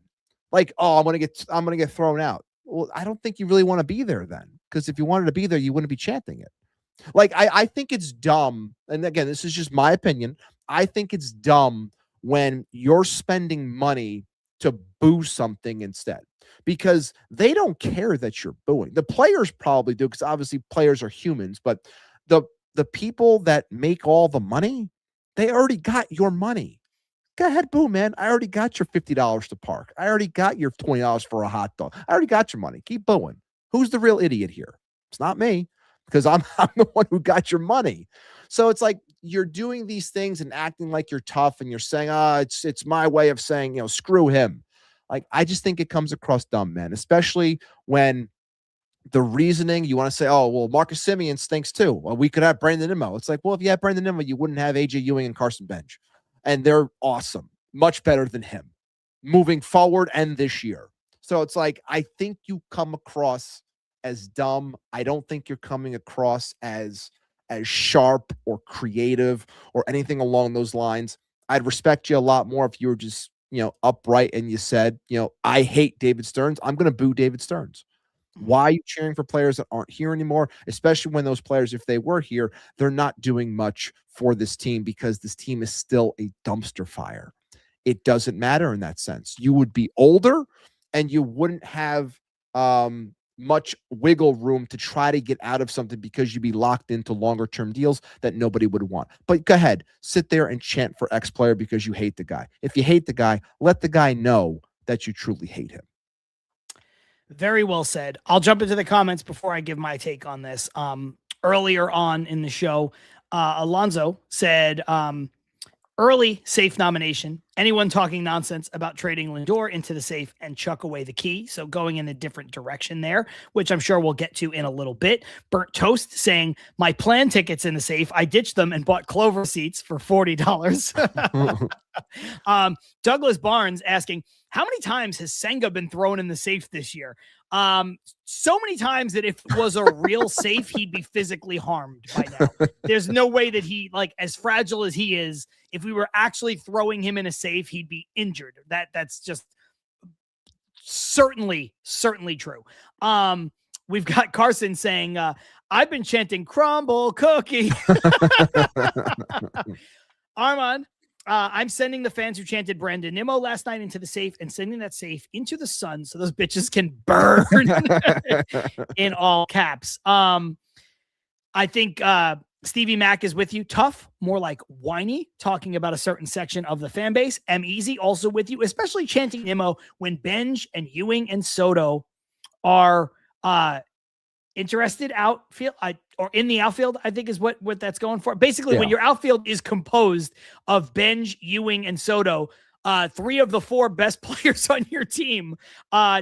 Like, oh, I'm gonna get thrown out. Well, I don't think you really want to be there then, because if you wanted to be there, you wouldn't be chanting it. Like I think it's dumb. And again, this is just my opinion. I think it's dumb when you're spending money to boo something instead, because they don't care that you're booing. The players probably do, because obviously players are humans, but the people that make all the money, they already got your money. Go ahead, boo, man. I already got your $50 to park. I already got your $20 for a hot dog. I already got your money. Keep booing. Who's the real idiot here? It's not me, because I'm the one who got your money. So it's like you're doing these things and acting like you're tough, and you're saying, it's my way of saying, screw him. Like, I just think it comes across dumb, man, especially when the reasoning, you want to say, oh, well, Marcus Semien stinks too. Well, we could have Brandon Nimmo. It's like, well, if you had Brandon Nimmo, you wouldn't have AJ Ewing and Carson Bench. And they're awesome, much better than him moving forward and this year. So it's like, I think you come across as dumb. I don't think you're coming across as sharp or creative or anything along those lines. I'd respect you a lot more if you were just, upright and you said, I hate David Stearns. I'm going to boo David Stearns. Why are you cheering for players that aren't here anymore? Especially when those players, if they were here, they're not doing much for this team, because this team is still a dumpster fire. It doesn't matter in that sense. You would be older and you wouldn't have much wiggle room to try to get out of something, because you'd be locked into longer term deals that nobody would want. But go ahead, sit there and chant for X player because you hate the guy. If you hate the guy, let the guy know that you truly hate him. Very well said. I'll jump into the comments before I give my take on this. Earlier on in the show, Alonzo said, early safe nomination. Anyone talking nonsense about trading Lindor into the safe and chuck away the key. So going in a different direction there, which I'm sure we'll get to in a little bit. Burnt Toast saying, my plan tickets in the safe, I ditched them and bought Clover seats for $40. Douglas Barnes asking, how many times has Senga been thrown in the safe this year? So many times that if it was a real safe, he'd be physically harmed by now. There's no way that he, as fragile as he is, if we were actually throwing him in a safe, he'd be injured. That's just certainly true. we've got Carson saying, I've been chanting crumble cookie. Armand, I'm sending the fans who chanted Brandon Nimmo last night into the safe and sending that safe into the sun so those bitches can burn in all caps. I think Stevie Mack is with you. Tough, more like whiny, talking about a certain section of the fan base. M Easy also with you, especially chanting Nimmo when Benj and Ewing and Soto are interested outfield or in the outfield, I think is what that's going for. Basically, when your outfield is composed of Benj, Ewing, and Soto, 3 of the 4 best players on your team,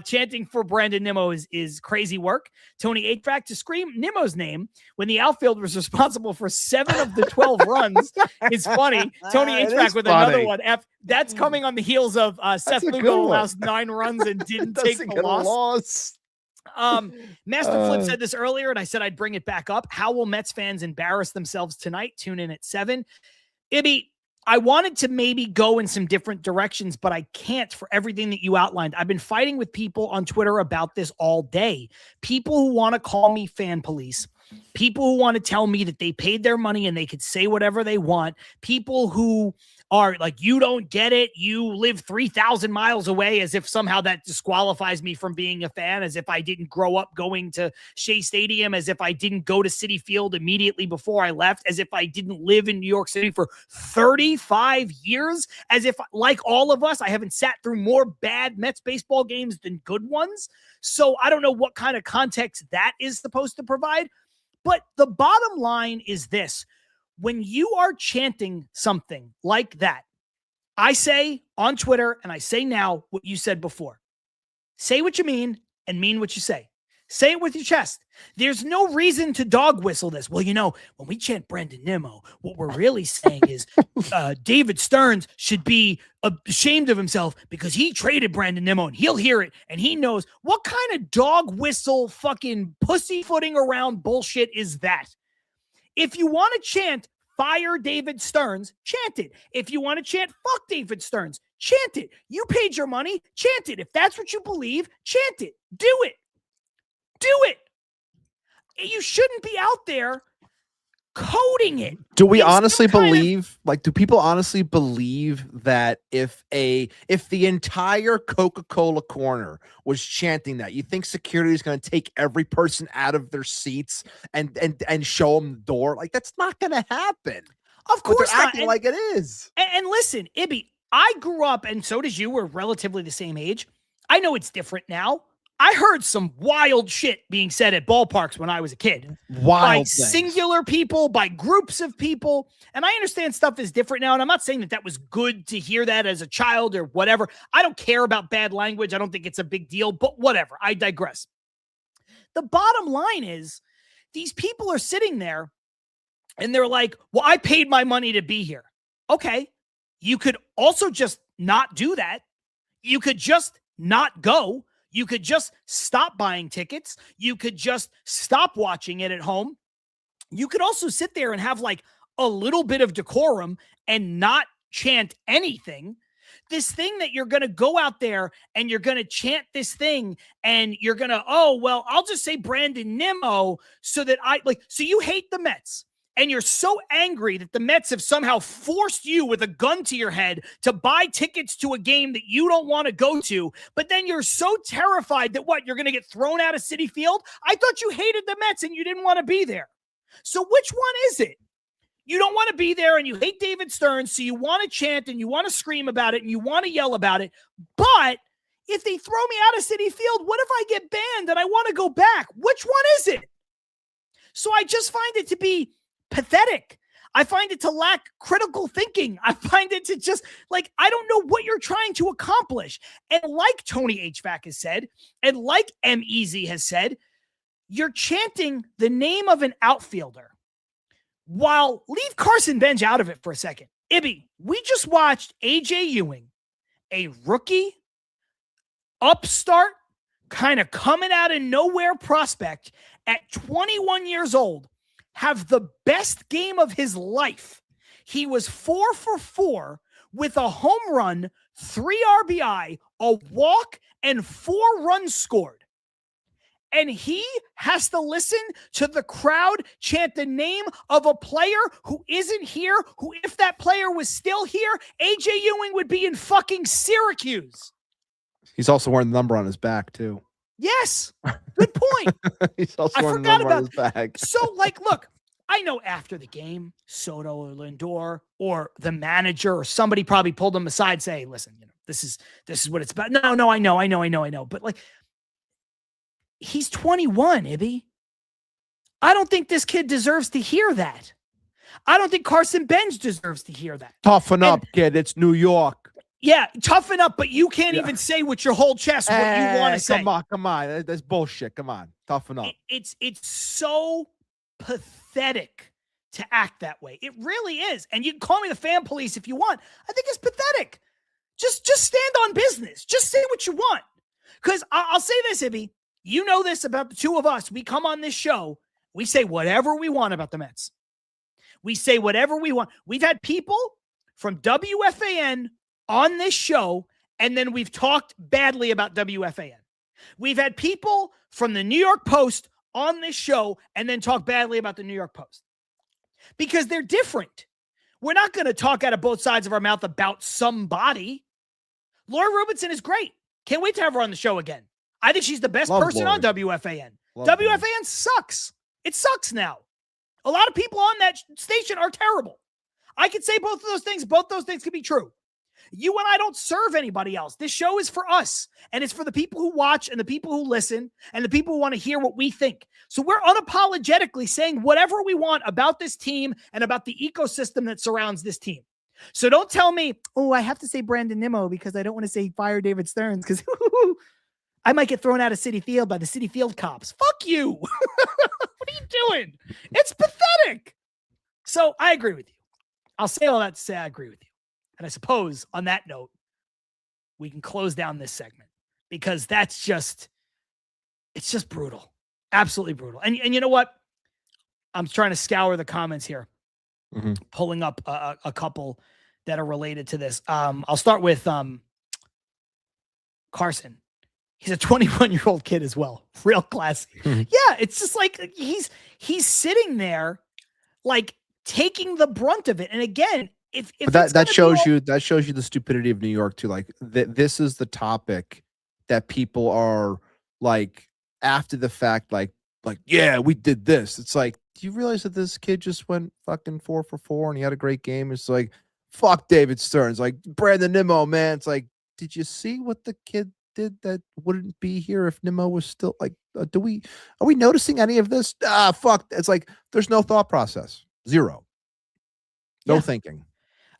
chanting for Brandon Nimmo is crazy work. Tony HVAC to scream Nimmo's name when the outfield was responsible for 7 of the 12 runs is funny. Tony HVAC with funny. another one. That's coming on the heels of Seth Lugo allows 9 runs and didn't take the loss. Master Flip said this earlier, and I said I'd bring it back up. How will Mets fans embarrass themselves tonight? Tune in at 7. Ibby, I wanted to maybe go in some different directions, but I can't for everything that you outlined. I've been fighting with people on Twitter about this all day. People who want to call me fan police. People who want to tell me that they paid their money and they could say whatever they want. People who are like, you don't get it. You live 3,000 miles away, as if somehow that disqualifies me from being a fan, as if I didn't grow up going to Shea Stadium, as if I didn't go to Citi Field immediately before I left, as if I didn't live in New York City for 35 years, as if, like all of us, I haven't sat through more bad Mets baseball games than good ones. So I don't know what kind of context that is supposed to provide. But the bottom line is this. When you are chanting something like that, I say on Twitter, and I say now what you said before. Say what you mean and mean what you say. Say it with your chest. There's no reason to dog whistle this. Well, when we chant Brandon Nimmo, what we're really saying is David Stearns should be ashamed of himself because he traded Brandon Nimmo and he'll hear it and he knows. What kind of dog whistle fucking pussyfooting around bullshit is that? If you want to chant fire David Stearns, chant it. If you want to chant fuck David Stearns, chant it. You paid your money, chant it. If that's what you believe, chant it. Do it. Do it. You shouldn't be out there coding it. Do we honestly believe, do people honestly believe that if the entire Coca-Cola corner was chanting that, you think security is going to take every person out of their seats and show them the door? Like, that's not going to happen. Of course they're not. acting like it is. And listen, Ibby, I grew up, and so did you. We're relatively the same age. I know it's different now. I heard some wild shit being said at ballparks when I was a kid. By singular people, by groups of people. And I understand stuff is different now. And I'm not saying that was good to hear that as a child or whatever. I don't care about bad language. I don't think it's a big deal, but whatever. I digress. The bottom line is these people are sitting there and they're like, well, I paid my money to be here. Okay. You could also just not do that. You could just not go. You could just stop buying tickets. You could just stop watching it at home. You could also sit there and have a little bit of decorum and not chant anything. This thing that you're going to go out there and you're going to chant this thing and you're going to, I'll just say Brandon Nimmo so that so you hate the Mets. And you're so angry that the Mets have somehow forced you with a gun to your head to buy tickets to a game that you don't want to go to. But then you're so terrified that you're going to get thrown out of Citi Field? I thought you hated the Mets and you didn't want to be there. So which one is it? You don't want to be there and you hate David Stearns, so you want to chant and you want to scream about it and you want to yell about it. But if they throw me out of Citi Field, what if I get banned and I want to go back? Which one is it? So I just find it to be pathetic. I find it to lack critical thinking. I find it to just I don't know what you're trying to accomplish. And like Tony HVAC has said, and like M Easy has said, you're chanting the name of an outfielder. While leave Carson Benj out of it for a second. Ibby, we just watched AJ Ewing, a rookie, upstart, kind of coming out of nowhere prospect at 21 years old, have the best game of his life. He was 4 for 4 with a home run, 3 RBI, a walk, and 4 runs scored. and he has to listen to the crowd chant the name of a player who isn't here, who, if that player was still here, AJ Ewing would be in fucking Syracuse. He's also wearing the number on his back, too. Yes. Good point. He's also I wearing the forgot number on about his back. So, like, look, I know after the game, Soto or Lindor or the manager or somebody probably pulled him aside, say, listen, this is what it's about. No, I know. But like, he's 21, Ibby. I don't think this kid deserves to hear that. I don't think Carson Benz deserves to hear that. Toughen up, kid. It's New York. Yeah, toughen up, but you can't even say with your whole chest what you want to say. Come on. That's bullshit. Come on. Toughen up. It's so pathetic to act that way. It really is. And you can call me the fan police if you want. I think it's pathetic. Just stand on business. Just say what you want. Because I'll say this, Ibby. You know this about the two of us. We come on this show. We say whatever we want about the Mets. We say whatever we want. We've had people from WFAN on this show, and then we've talked badly about WFAN. We've had people from the New York Post on this show and then talk badly about the New York Post because they're different. We're not going to talk out of both sides of our mouth about somebody. Laura Rubinson is great. Can't wait to have her on the show again. I think she's the best person Lori. on WFAN. Love WFAN Lori. Sucks. It sucks now. A lot of people on that station are terrible. I could say both of those things. Both those things could be true. You and I don't serve anybody else. This show is for us, and it's for the people who watch and the people who listen and the people who want to hear what we think. So we're unapologetically saying whatever we want about this team and about the ecosystem that surrounds this team. So don't tell me, oh, I have to say Brandon Nimmo because I don't want to say fire David Stearns because I might get thrown out of Citi Field by the Citi Field cops. Fuck you. What are you doing? It's pathetic. So I agree with you. I'll say all that to say I agree with you. And I suppose on that note, we can close down this segment because it's just brutal. Absolutely brutal. And you know what? I'm trying to scour the comments here, pulling up a couple that are related to this. I'll start with Carson. He's a 21-year-old kid as well. Real classy. Yeah, it's just like he's sitting there like taking the brunt of it. And again, if that shows you the stupidity of New York too. Like this is the topic that people are like after the fact, like yeah, we did this. It's like, do you realize that this kid just went fucking 4 for 4 and he had a great game? It's like, fuck David Stearns, like Brandon Nimmo, man. It's like, did you see what the kid did that wouldn't be here if Nimmo was still like? Are we noticing any of this? Fuck. It's like there's no thought process, zero, no thinking.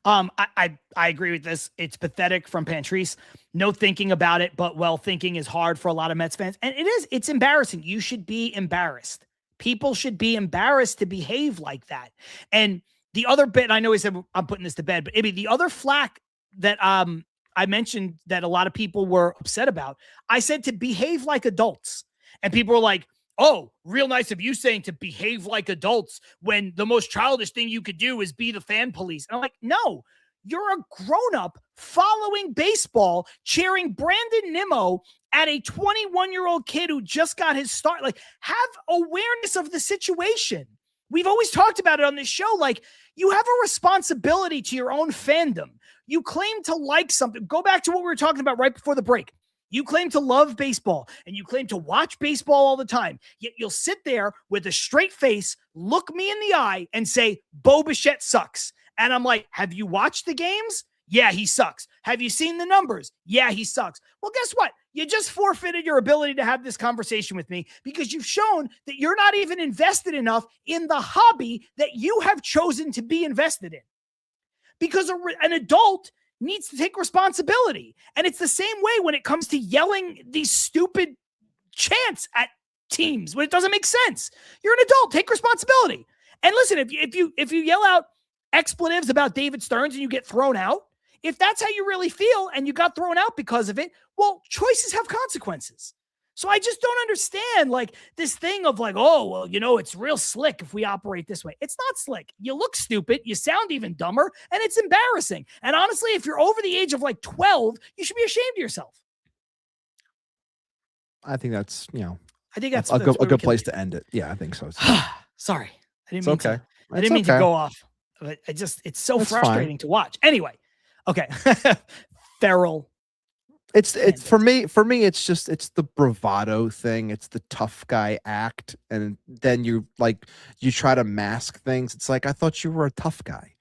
I agree with this. It's pathetic from Pantrese. No thinking about it, but thinking is hard for a lot of Mets fans. And it's embarrassing. You should be embarrassed. People should be embarrassed to behave like that. And the other bit, I know he said I'm putting this to bed, but the other flack that I mentioned that a lot of people were upset about, I said to behave like adults. And people were like, oh, real nice of you saying to behave like adults when the most childish thing you could do is be the fan police. And I'm like, no, you're a grown-up following baseball, cheering Brandon Nimmo at a 21-year-old kid who just got his start. Like, have awareness of the situation. We've always talked about it on this show. Like, you have a responsibility to your own fandom. You claim to like something. Go back to what we were talking about right before the break. You claim to love baseball and you claim to watch baseball all the time. Yet you'll sit there with a straight face, look me in the eye and say, Bo Bichette sucks. And I'm like, have you watched the games? Yeah, he sucks. Have you seen the numbers? Yeah, he sucks. Well, guess what? You just forfeited your ability to have this conversation with me because you've shown that you're not even invested enough in the hobby that you have chosen to be invested in. Because an adult needs to take responsibility. And it's the same way when it comes to yelling these stupid chants at teams when it doesn't make sense. You're an adult, take responsibility. And listen, if you yell out expletives about David Stearns and you get thrown out, if that's how you really feel and you got thrown out because of it, well, choices have consequences. So I just don't understand like this thing of like, oh, well, it's real slick if we operate this way. It's not slick. You look stupid. You sound even dumber and it's embarrassing. And honestly, if you're over the age of like 12, you should be ashamed of yourself. I think that's, I think that's a where we good can place leave to end it. Yeah, I think so. Sorry, I didn't It's mean okay. to. I didn't mean to go off. But it's so That's frustrating fine. to watch. Anyway, okay, feral. It's fan for me it's just it's the bravado thing. It's the tough guy act, and then you try to mask things. It's like, I thought you were a tough guy.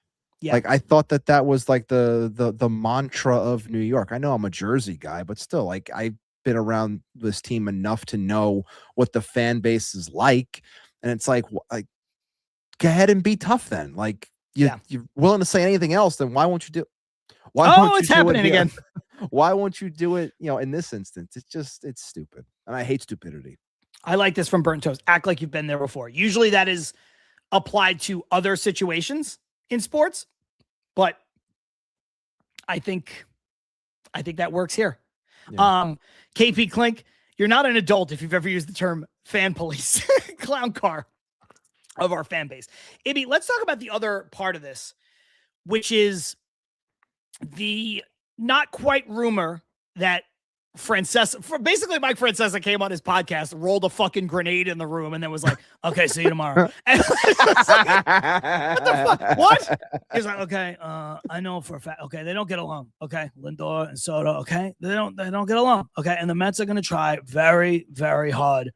Yeah. Like, I thought that was like the mantra of New York. I know I'm a Jersey guy, but still, like, I've been around this team enough to know what the fan base is like, and it's like go ahead and be tough then. Like, you're willing to say anything else, then why won't you do? Why won't you It's do happening it again. Why won't you do it, in this instance? It's stupid. And I hate stupidity. I like this from Burnt Toast. Act like you've been there before. Usually that is applied to other situations in sports, but I think that works here. Yeah. KP Clink, you're not an adult if you've ever used the term fan police, clown car of our fan base. Ibby, let's talk about the other part of this, which is the not quite rumor that basically Mike Francesa came on his podcast, rolled a fucking grenade in the room, and then was like, okay, see you tomorrow. And like, what the fuck? What? He's like, okay, I know for a fact. Okay, they don't get along. Okay, Lindor and Soto. Okay, they don't get along. Okay, and the Mets are going to try very, very hard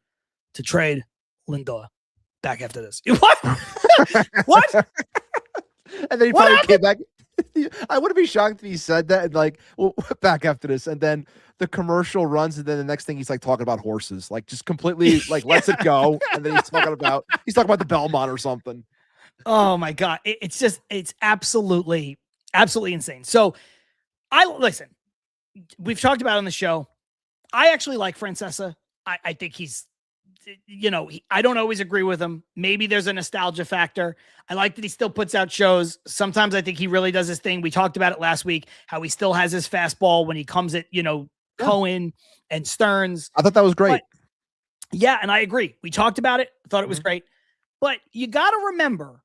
to trade Lindor back after this. What? What? And then he probably came back. I wouldn't be shocked if he said that and like, well, back after this, and then the commercial runs, and then the next thing he's like talking about horses, like just completely like lets it go, and then he's talking about the Belmont or something. Oh my God, it's absolutely insane. So listen. We've talked about it on the show. I actually like Francesa. I think he's, I don't always agree with him. Maybe there's a nostalgia factor. I like that he still puts out shows. Sometimes I think he really does his thing. We talked about it last week, how he still has his fastball when he comes at, Cohen and Stearns. I thought that was great. But, yeah, and I agree. We talked about it. I thought it was great. But you got to remember,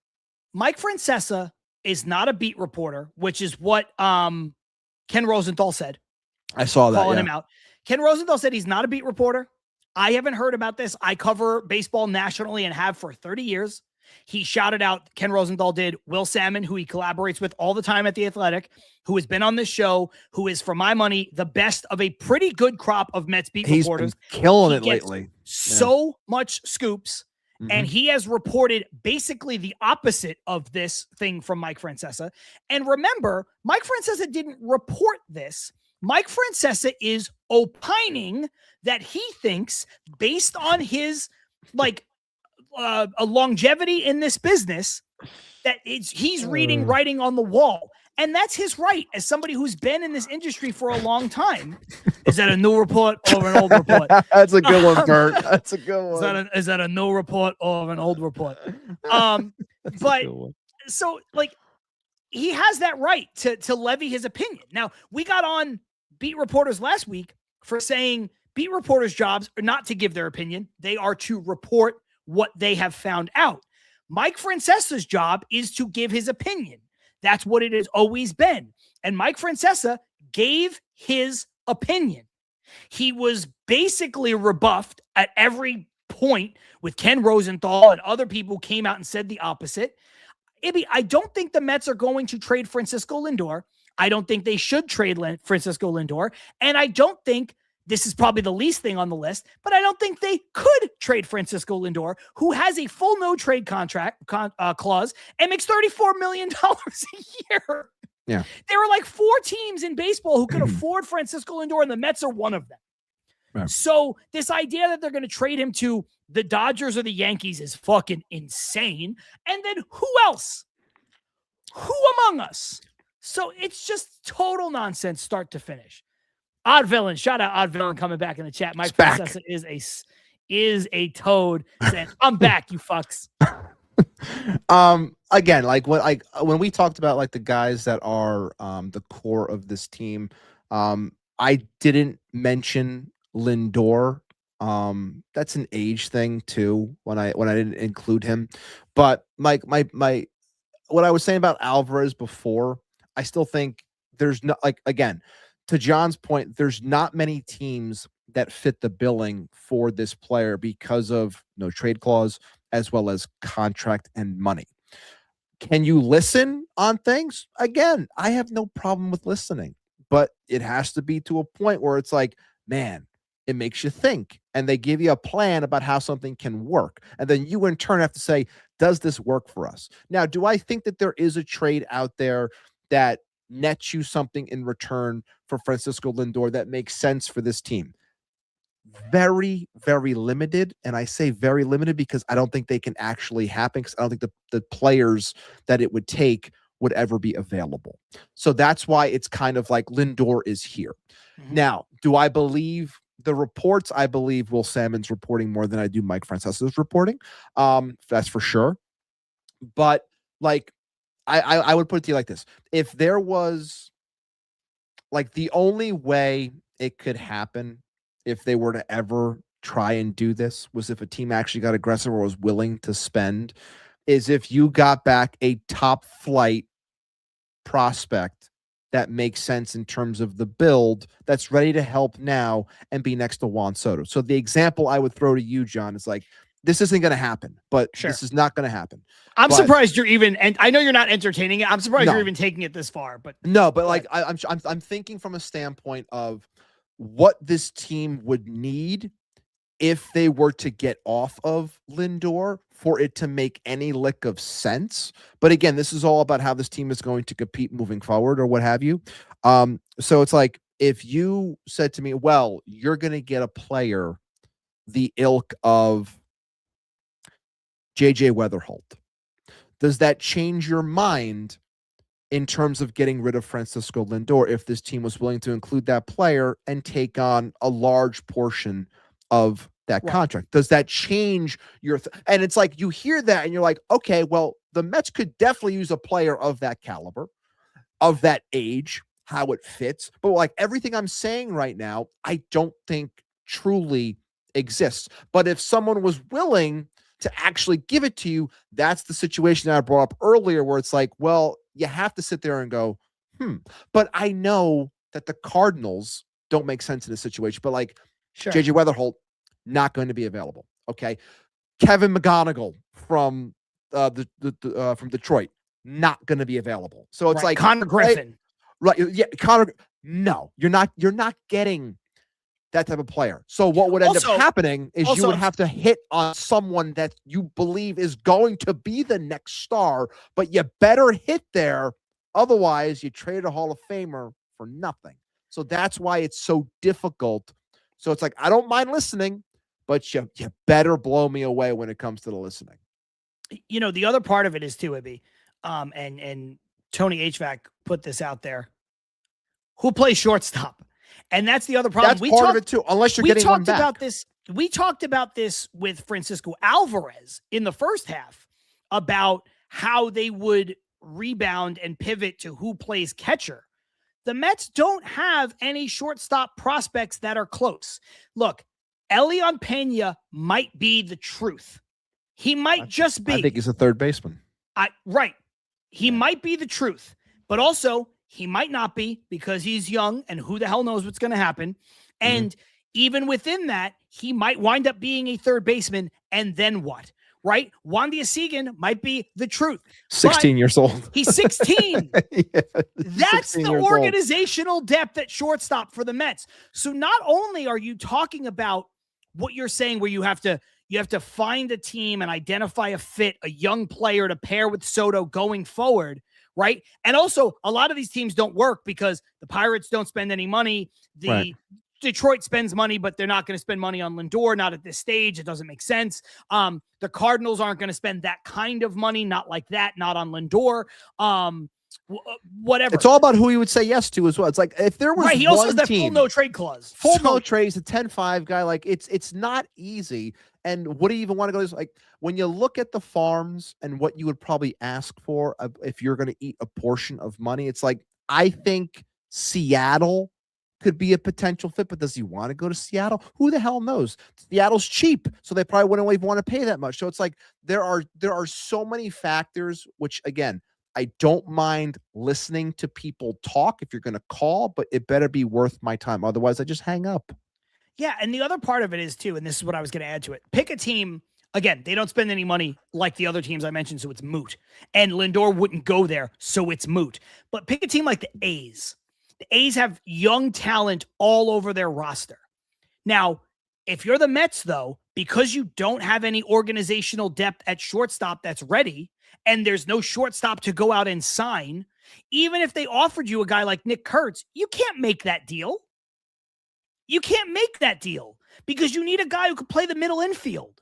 Mike Francesa is not a beat reporter, which is what Ken Rosenthal said. I saw that. Calling him out. Ken Rosenthal said he's not a beat reporter. I haven't heard about this. I cover baseball nationally and have for 30 years. He shouted out, Ken Rosenthal did, Will Salmon, who he collaborates with all the time at The Athletic, who has been on this show, who is, for my money, the best of a pretty good crop of Mets beat reporters. He's been killing it lately. So much scoops. And he has reported basically the opposite of this thing from Mike Francesa. And remember, Mike Francesa didn't report this. Mike Francesa is opining that he thinks, based on his a longevity in this business, that he's reading writing on the wall. And that's his right as somebody who's been in this industry for a long time. Is that a new report or an old report? That's a good one, Bert. That's a good one. Is that a new report or an old report? But so he has that right to levy his opinion. Now, we got on beat reporters last week for saying beat reporters' jobs are not to give their opinion. They are to report what they have found out. Mike Francesa's job is to give his opinion. That's what it has always been. And Mike Francesa gave his opinion. He was basically rebuffed at every point with Ken Rosenthal and other people who came out and said the opposite. Ibby, I don't think the Mets are going to trade Francisco Lindor. I don't think they should trade Francisco Lindor. And I don't think, this is probably the least thing on the list, but I don't think they could trade Francisco Lindor, who has a full no trade contract clause and makes $34 million a year. Yeah. There are like 4 teams in baseball who could afford Francisco Lindor, and the Mets are one of them. Right. So this idea that they're going to trade him to the Dodgers or the Yankees is fucking insane. And then who else? Who among us? So it's just total nonsense, start to finish. Odd Villain, shout out Odd Villain coming back in the chat. Mike Francesa is a toad saying, "I'm back, you fucks." Again, when we talked about like the guys that are the core of this team, I didn't mention Lindor. That's an age thing too. When I didn't include him, but my what I was saying about Alvarez before, I still think there's no, again, to John's point, there's not many teams that fit the billing for this player because of no trade clause as well as contract and money. Can you listen on things? Again, I have no problem with listening, but it has to be to a point where it's like, man, it makes you think, and they give you a plan about how something can work. And then you in turn have to say, does this work for us? Now, do I think that there is a trade out there that nets you something in return for Francisco Lindor that makes sense for this team? Very, very limited. And I say very limited because I don't think they can actually happen, because I don't think the players that it would take would ever be available. So that's why it's kind of like Lindor is here. Mm-hmm. Now, do I believe the reports? I believe Will Salmon's reporting more than I do Mike Francesco's reporting. That's for sure. But like, I would put it to you like this. If there was like the only way it could happen if they were to ever try and do this was if a team actually got aggressive or was willing to spend, is if you got back a top flight prospect that makes sense in terms of the build, that's ready to help now and be next to Juan Soto. So the example I would throw to you, John, is like, this isn't going to happen, but this is not going to happen. I'm surprised you're even, and I know you're not entertaining it. I'm surprised you're even taking it this far, but no, but like I'm thinking from a standpoint of what this team would need if they were to get off of Lindor for it to make any lick of sense. But again, this is all about how this team is going to compete moving forward or what have you. So it's like, if you said to me, well, you're going to get a player the ilk of JJ Weatherholt, does that change your mind in terms of getting rid of Francisco Lindor if this team was willing to include that player and take on a large portion of that contract? Does that change your and it's like, you hear that and you're like, okay, well, the Mets could definitely use a player of that caliber, of that age, how it fits. But like everything I'm saying right now, I don't think truly exists. But if someone was willing to actually give it to you, that's the situation that I brought up earlier, where it's like, well, you have to sit there and go, but I know that the Cardinals don't make sense in this situation. But like JJ Weatherholt, not going to be available. Okay. Kevin McGonigal from from Detroit, not going to be available. So it's like Connor Griffin. Right. Yeah. Connor. No, you're not getting that type of player. So what would end up happening is you would have to hit on someone that you believe is going to be the next star, but you better hit there. Otherwise, you trade a Hall of Famer for nothing. So that's why it's so difficult. So it's like, I don't mind listening, but you better blow me away when it comes to the listening. You know, the other part of it is too, Ibby, and Tony HVAC put this out there. Who plays shortstop? And that's the other problem. That's part of it too, unless you're getting one back. We talked about this with Francisco Alvarez in the first half about how they would rebound and pivot to who plays catcher. The Mets don't have any shortstop prospects that are close. Look, Elion Pena might be the truth. He might just be. I think he's a third baseman. Right. He might be the truth, but also he might not be, because he's young and who the hell knows what's going to happen. And even within that, he might wind up being a third baseman. And then what? Right? Wandy Segan might be the truth. 16 years old. He's 16. That's 16 the years organizational depth at shortstop for the Mets. So not only are you talking about what you're saying, where you have to find a team and identify a fit, a young player to pair with Soto going forward, right? And also, a lot of these teams don't work because the Pirates don't spend any money. Detroit spends money, but they're not going to spend money on Lindor, not at this stage. It doesn't make sense. The Cardinals aren't going to spend that kind of money, not like that, not on Lindor. Whatever. It's all about who you would say yes to as well. It's like, if there was he also has that full no trade clause. Full no trades, a 10-5 guy, like it's not easy. And what do you even want to go? Like, when you look at the farms and what you would probably ask for if you're going to eat a portion of money, it's like, I think Seattle could be a potential fit, but does he want to go to Seattle? Who the hell knows? Seattle's cheap, so they probably wouldn't even want to pay that much. So it's like, there are so many factors, which again, I don't mind listening to people talk if you're going to call, but it better be worth my time. Otherwise, I just hang up. Yeah, and the other part of it is too, and this is what I was going to add to it. Pick a team. Again, they don't spend any money like the other teams I mentioned, so it's moot. And Lindor wouldn't go there, so it's moot. But pick a team like the A's. The A's have young talent all over their roster. Now, if you're the Mets, though, because you don't have any organizational depth at shortstop that's ready, and there's no shortstop to go out and sign, even if they offered you a guy like Nick Kurtz, you can't make that deal. You can't make that deal because you need a guy who can play the middle infield.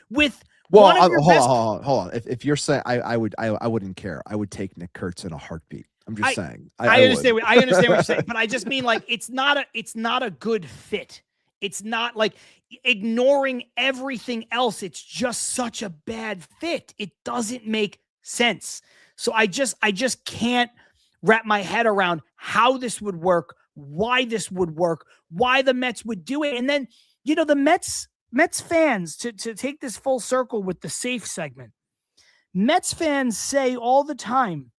With hold on. If you're saying I wouldn't care. I would take Nick Kurtz in a heartbeat. I'm just saying. I understand. I understand what you're saying, but I just mean like it's not a good fit. It's not like ignoring everything else. It's just such a bad fit. It doesn't make sense. So I just can't wrap my head around how this would work, why this would work, why the Mets would do it, and then the Mets fans, to take this full circle with the safe segment, Mets fans say all the time,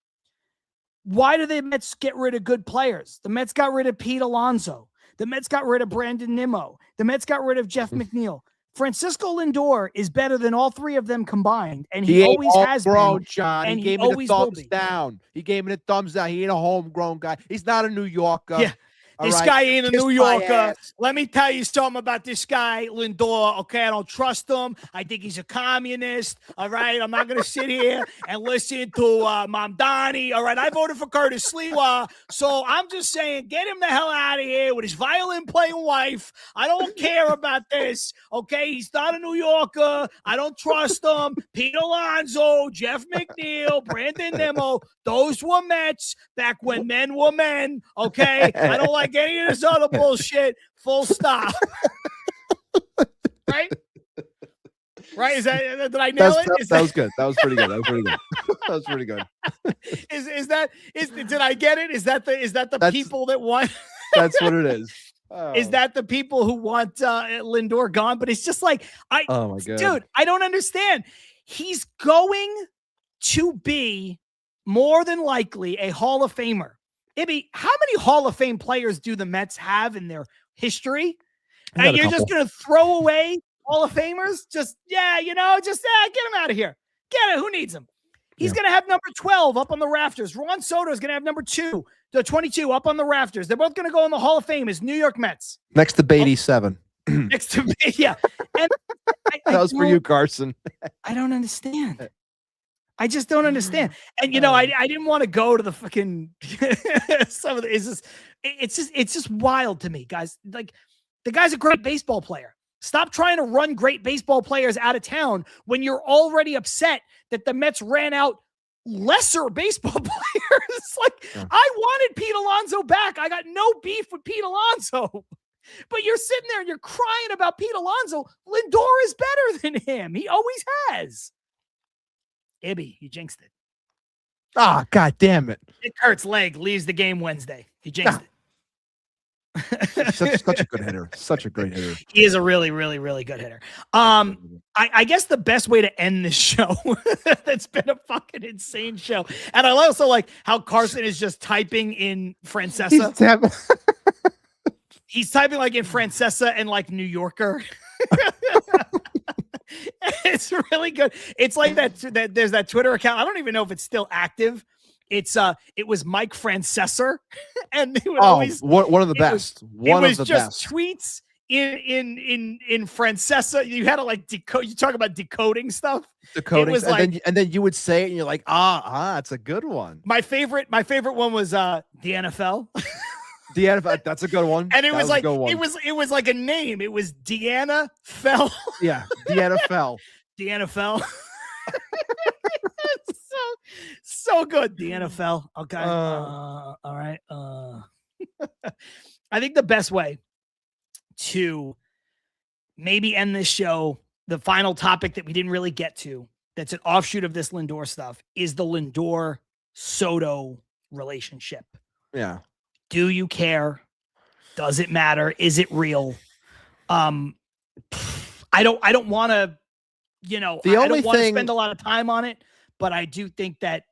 why do the Mets get rid of good players? The Mets got rid of Pete Alonso. The Mets got rid of Brandon Nimmo. The Mets got rid of Jeff McNeil. Francisco Lindor is better than all three of them combined, and he always has been. John. And he gave me the thumbs down. He gave me the thumbs down. He ain't a homegrown guy. He's not a New Yorker. Yeah. This guy ain't a Kiss New my Yorker. ass. Let me tell you something about this guy, Lindor. Okay, I don't trust him. I think he's a communist. All right, I'm not going to sit here and listen to Mamdani. All right, I voted for Curtis Sliwa. So I'm just saying, get him the hell out of here with his violin-playing wife. I don't care about this. Okay, he's not a New Yorker. I don't trust him. Pete Alonso, Jeff McNeil, Brandon Nimmo. Those were Mets back when men were men. Okay, I don't like any of this other bullshit. Full stop. Right? Is that, did I nail it? That was good. That was pretty good. That was pretty good. Did I get it? Is that the people that want? That's what it is. Oh. Is that the people who want Lindor gone? But it's just like, oh my God, dude, I don't understand. He's going to be more than likely a Hall of Famer. Ibby, how many Hall of Fame players do the Mets have in their history? And you're just going to throw away Hall of Famers? Get him out of here. Get it. Who needs him? He's going to have number 12 up on the rafters. Juan Soto is going to have number 22 up on the rafters. They're both going to go in the Hall of Fame as New York Mets. Next to Beatty 7. Next to me, yeah. And that was for you, Carson. I don't understand. I just don't understand. And I didn't want to go to the fucking some of the it's just wild to me, guys. Like, the guy's a great baseball player. Stop trying to run great baseball players out of town when you're already upset that the Mets ran out lesser baseball players. I wanted Pete Alonso back. I got no beef with Pete Alonso. But you're sitting there and you're crying about Pete Alonso. Lindor is better than him. He always has. Ibby, he jinxed it. Ah, God damn it. Nick Kurt's leg leaves the game Wednesday. He jinxed it. Such a good hitter. Such a great hitter. He is a really, really, really good hitter. I guess the best way to end this show, that's been a fucking insane show. And I also like how Carson is just typing in Francesa. He's typing like in Francesa and like New Yorker. It's really good. It's like that there's that Twitter account. I don't even know if it's still active. It was Mike Francesor, and it would always one of the best. One of the best tweets in Francesa. You had to like decode. You talk about decoding stuff. Decoding, and then you would say it, and you're like, it's a good one. My favorite one was the NFL. The NFL, that's a good one. And it was like it was like a name. It was Deanna Fell. Yeah, Deanna Fell. Deanna Fell. so good. Deanna Fell. Okay. All right. I think the best way to maybe end this show, the final topic that we didn't really get to, that's an offshoot of this Lindor stuff, is the Lindor Soto relationship. Yeah. Do you care? Does it matter? Is it real? I don't want to, I don't want to spend a lot of time on it, but I do think that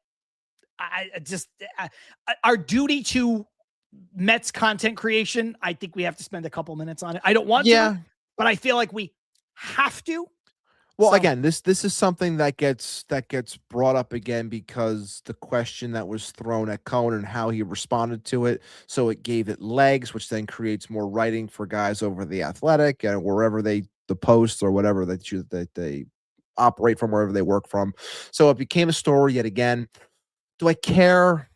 I just our duty to Mets content creation. I think we have to spend a couple minutes on it. I don't want to, but I feel like we have to. Well, So- again, this is something that gets brought up again because the question that was thrown at Cohen and how he responded to it. So it gave it legs, which then creates more writing for guys over The Athletic and wherever the Post or whatever that they operate from, wherever they work from. So it became a story yet again. Do I care?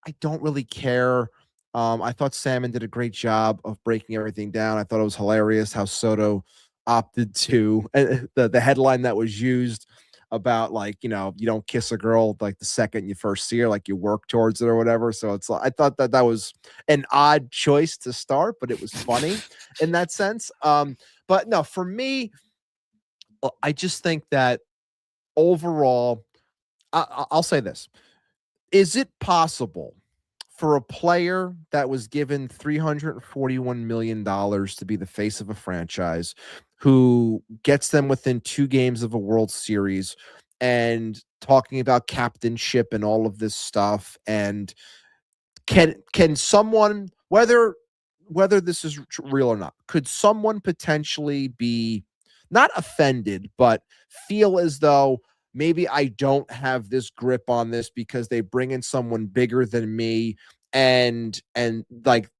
I don't really care. I thought Salmon did a great job of breaking everything down. I thought it was hilarious how Soto opted to the headline that was used about, like, you don't kiss a girl like the second you first see her, like you work towards it or whatever. So it's like, I thought that was an odd choice to start, but it was funny in that sense. But no, for me, I just think that overall, I'll say this. Is it possible for a player that was given $341 million to be the face of a franchise, who gets them within 2 games of a World Series and talking about captainship and all of this stuff, and can someone, whether this is real or not, could someone potentially be not offended, but feel as though maybe I don't have this grip on this because they bring in someone bigger than me, and like,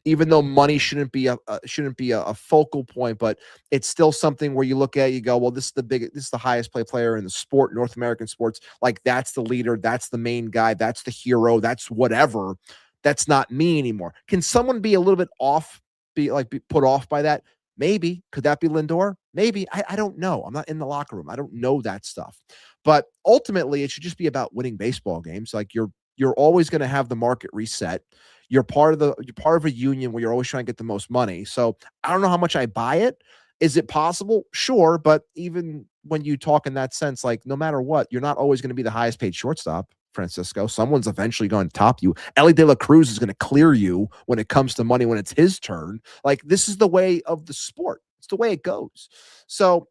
even though money shouldn't be a focal point, but it's still something where you look at it, you go, well, this is the highest paid player in the sport, North American sports. Like, that's the leader, that's the main guy, that's the hero, that's whatever. That's not me anymore. Can someone be a little bit off, be put off by that? Maybe. Could that be Lindor? Maybe. I don't know. I'm not in the locker room. I don't know that stuff. But ultimately, it should just be about winning baseball games. Like, you're always going to have the market reset. You're part of a union where you're always trying to get the most money. So I don't know how much I buy it. Is it possible? Sure. But even when you talk in that sense, like, no matter what, you're not always going to be the highest paid shortstop, Francisco. Someone's eventually going to top you. Ellie De La Cruz is going to clear you when it comes to money when it's his turn. Like, this is the way of the sport. It's the way it goes. So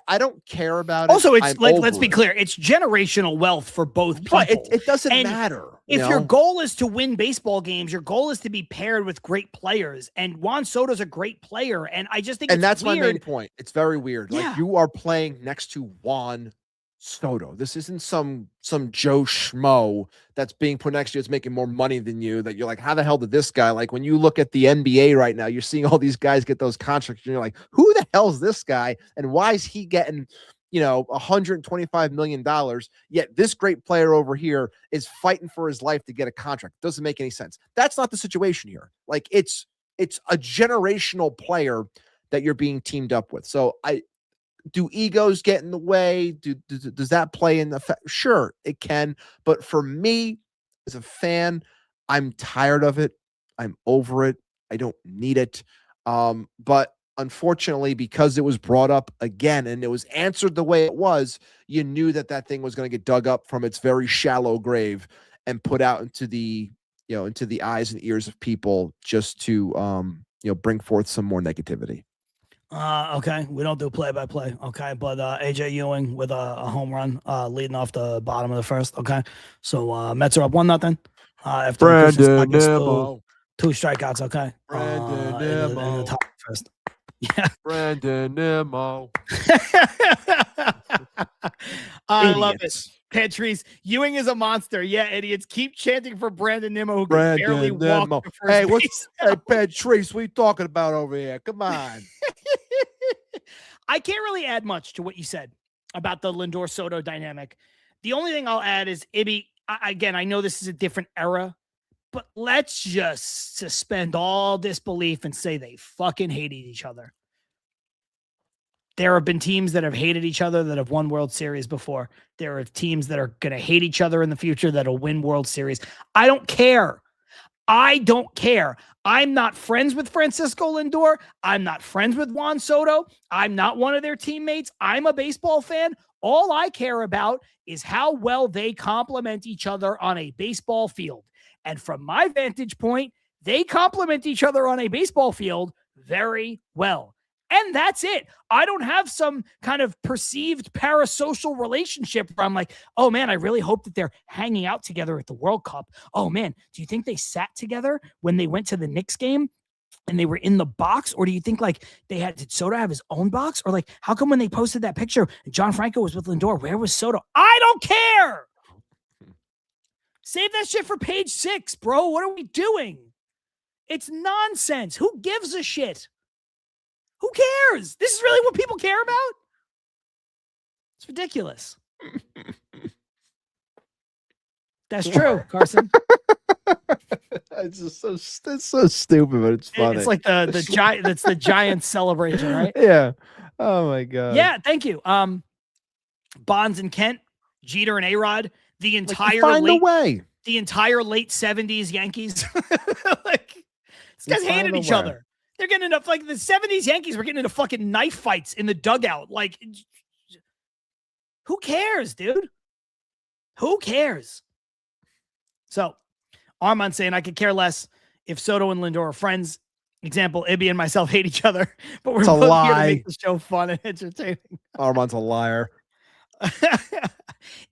I don't care about it. Also, it's like, let's be clear, it's generational wealth for both people. But it doesn't matter. If your goal is to win baseball games, your goal is to be paired with great players. And Juan Soto's a great player. And I just think that's weird. My main point. It's very weird. Yeah. Like, you are playing next to Juan Soto. This isn't some Joe Schmo that's being put next to you, that's making more money than you, that you're like, how the hell did this guy, like, when you look at the NBA right now, you're seeing all these guys get those contracts, and you're like, who the hell is this guy, and why is he getting $125 million, yet this great player over here is fighting for his life to get a contract? Doesn't make any sense. That's not the situation here. Like, it's a generational player that you're being teamed up with. So do egos get in the way? Does that play in the fact? Sure, it can. But for me, as a fan, I'm tired of it. I'm over it. I don't need it. But unfortunately, because it was brought up again and it was answered the way it was, you knew that thing was going to get dug up from its very shallow grave and put out into the eyes and ears of people, just to bring forth some more negativity. Okay, we don't do play-by-play. Okay, but AJ Ewing with a home run, leading off the bottom of the first. Okay, so Mets are up 1-0. After Brandon Nimmo. 2 strikeouts. Okay, Brandon in Nimmo. the top first. Yeah, Brandon Nimmo. I love it. Patrice, Ewing is a monster. Yeah, idiots. Keep chanting for Brandon Nimmo, who can barely walk to first base. Hey, Patrice, what are you talking about over here? Come on. I can't really add much to what you said about the Lindor Soto dynamic. The only thing I'll add is, Ibby, again, I know this is a different era, but let's just suspend all disbelief and say they fucking hated each other. There have been teams that have hated each other that have won World Series before. There are teams that are going to hate each other in the future that'll win World Series. I don't care. I don't care. I'm not friends with Francisco Lindor. I'm not friends with Juan Soto. I'm not one of their teammates. I'm a baseball fan. All I care about is how well they complement each other on a baseball field. And from my vantage point, they complement each other on a baseball field very well. And that's it. I don't have some kind of perceived parasocial relationship where I'm like, oh man, I really hope that they're hanging out together at the World Cup. Oh man, do you think they sat together when they went to the Knicks game and they were in the box? Or do you think like did Soto have his own box? Or like, how come when they posted that picture, John Franco was with Lindor, where was Soto? I don't care. Save that shit for page 6, bro. What are we doing? It's nonsense. Who gives a shit? Who cares? This is really what people care about? It's ridiculous. That's true, Carson. It's just it's so stupid, but it's funny. It's like the giant. That's the Giants celebration, right? Yeah. Oh my god. Yeah. Thank you. Bonds and Kent, Jeter and A-Rod, the entire the entire late 70s Yankees. Like these guys hated each other. They're getting into like the 70s Yankees were getting into fucking knife fights in the dugout. Like, who cares, dude? Who cares? So, Armand saying I could care less if Soto and Lindor are friends. Example, Ibby and myself hate each other, but we're both here to make the show fun and entertaining. Armand's a liar.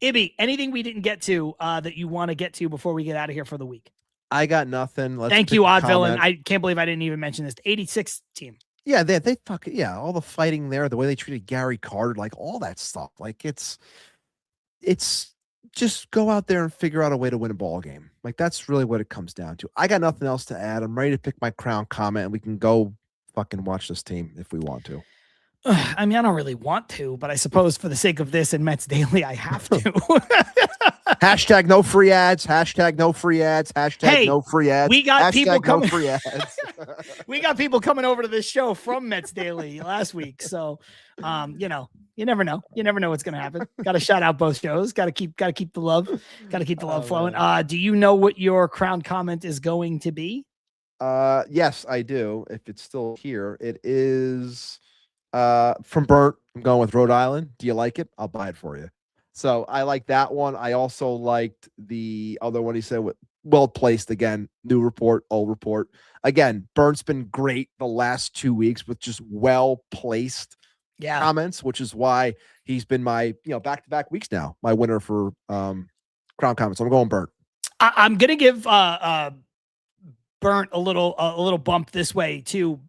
Ibby, anything we didn't get to that you want to get to before we get out of here for the week? I got nothing. Thank you, Odd Villain. I can't believe I didn't even mention this. 86 team. Yeah, they fucking, yeah, all the fighting there, the way they treated Gary Carter, like all that stuff. Like it's just go out there and figure out a way to win a ball game. Like that's really what it comes down to. I got nothing else to add. I'm ready to pick my crown comment and we can go fucking watch this team if we want to. I mean, I don't really want to, but I suppose for the sake of this and Mets Daily, I have to. Hashtag no free ads. Hashtag no free ads. Hashtag no free ads. We got people coming. No free ads. We got people coming over to this show from Mets Daily last week. So, you know, you never know. You never know what's going to happen. Got to shout out both shows. Got to keep the love. Got to keep the love flowing. Do you know what your crown comment is going to be? Yes, I do. If it's still here, it is from Burnt. I'm going with Rhode Island. Do you like it? I'll buy it for you. So I like that one. I also liked the other one he said with well placed again. New report, old report. Again, Burnt's been great the last 2 weeks with just well placed comments, which is why he's been my back-to-back weeks now my winner for crown comments. I'm going Burnt. I'm gonna give Burnt a little bump this way too.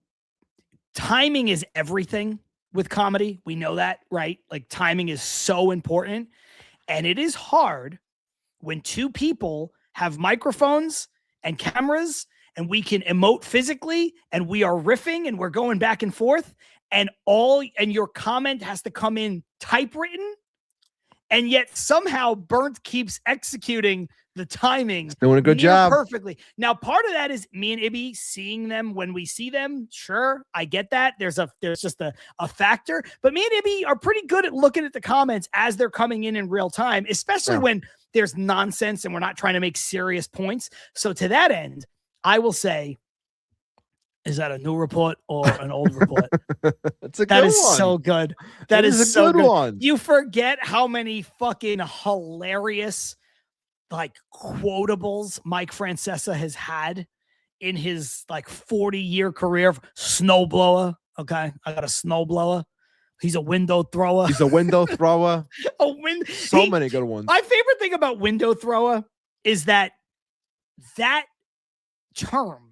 Timing is everything with comedy. We know that, right? Like timing is so important. And it is hard when two people have microphones and cameras and we can emote physically and we are riffing and we're going back and forth and your comment has to come in typewritten. And yet somehow Burnt keeps executing the timing. Doing a good job. Perfectly. Now, part of that is me and Ibby seeing them when we see them. Sure, I get that. There's just a factor. But me and Ibby are pretty good at looking at the comments as they're coming in real time, especially when there's nonsense and we're not trying to make serious points. So to that end, I will say, is that a new report or an old report? That's a good that is one. So good. That is a so good one. You forget how many fucking hilarious like quotables Mike Francesa has had in his like 40-year career. Snowblower. Okay. I got a snowblower. He's a window thrower. He's a window thrower. Many good ones. My favorite thing about window thrower is that term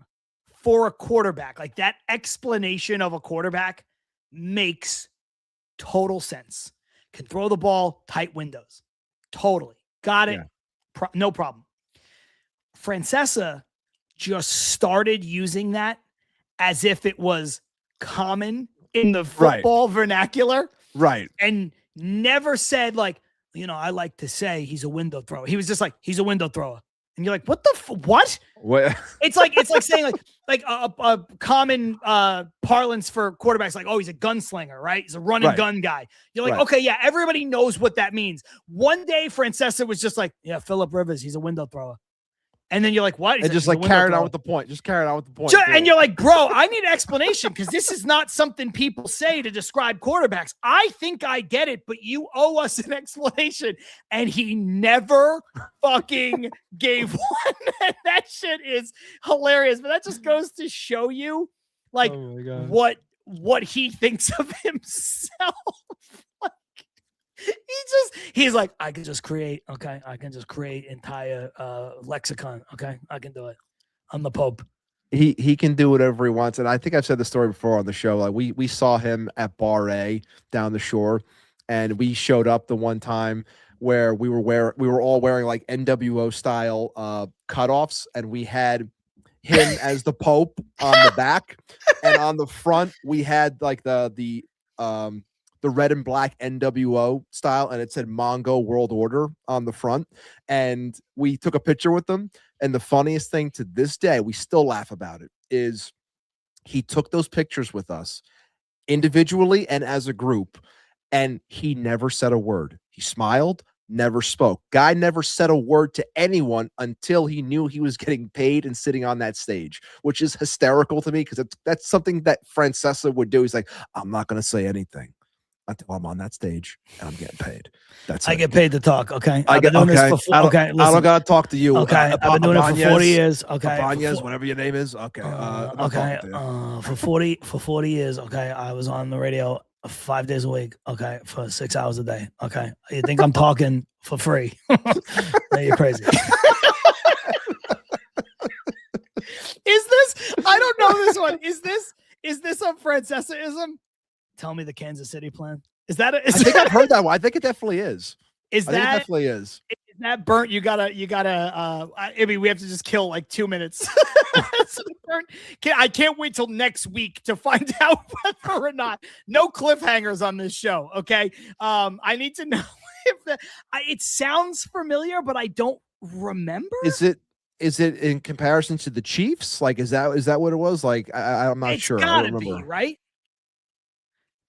for a quarterback, like that explanation of a quarterback makes total sense. Can throw the ball, tight windows. Totally. Got it. Yeah. No problem. Francesa just started using that as if it was common in the football vernacular. Right. And never said like, I like to say he's a window thrower. He was just like, he's a window thrower. And you're like, what the what? It's like saying like a common parlance for quarterbacks, like, oh, he's a gunslinger, right? He's a run and gun guy. You're like, okay, yeah, everybody knows what that means. One day Francesa was just like, yeah, Phillip Rivers, he's a window thrower. And then you're like, what? And just like carried on with the point. Just carried on with the point. And you're like, bro, I need an explanation because this is not something people say to describe quarterbacks. I think I get it, but you owe us an explanation. And he never fucking gave one. That shit is hilarious. But that just goes to show you like what what he thinks of himself. He's like, I can just create entire lexicon. Okay, I can do it. I'm the Pope. He can do whatever he wants, and I think I've said the story before on the show. Like we saw him at Bar A down the shore, and we showed up the one time where we were all wearing like NWO style cutoffs, and we had him as the Pope on the back, and on the front we had like the red and black NWO style, and it said Mongo World Order on the front, and we took a picture with them. And the funniest thing to this day, we still laugh about it, is he took those pictures with us individually and as a group, and he never said a word. He smiled, never spoke. Guy never said a word to anyone until he knew he was getting paid and sitting on that stage, which is hysterical to me because that's something that Francesa would do. He's like, I'm not going to say anything until I'm on that stage and I'm getting paid. I get paid to talk. Okay. I get doing this for, I don't gotta talk to you. Okay. I've been doing it for 40 years. Okay. Ibanez, whatever your name is. Okay. Okay. For 40 years. Okay. I was on the radio 5 days a week. Okay. For 6 hours a day. Okay. You think I'm talking for free? You're crazy. Is this? I don't know this one. Is this a Francesa-ism? Tell me the Kansas City plan. Is that? I think I've heard that one. I think it definitely is. Is I think that it definitely is? Is that burnt? You gotta. I mean, we have to just kill like 2 minutes. I can't wait till next week to find out whether or not. No cliffhangers on this show. Okay. I need to know if it sounds familiar, but I don't remember. Is it in comparison to the Chiefs? Like, is that what it was? Like, I'm not sure. It's gotta be, right?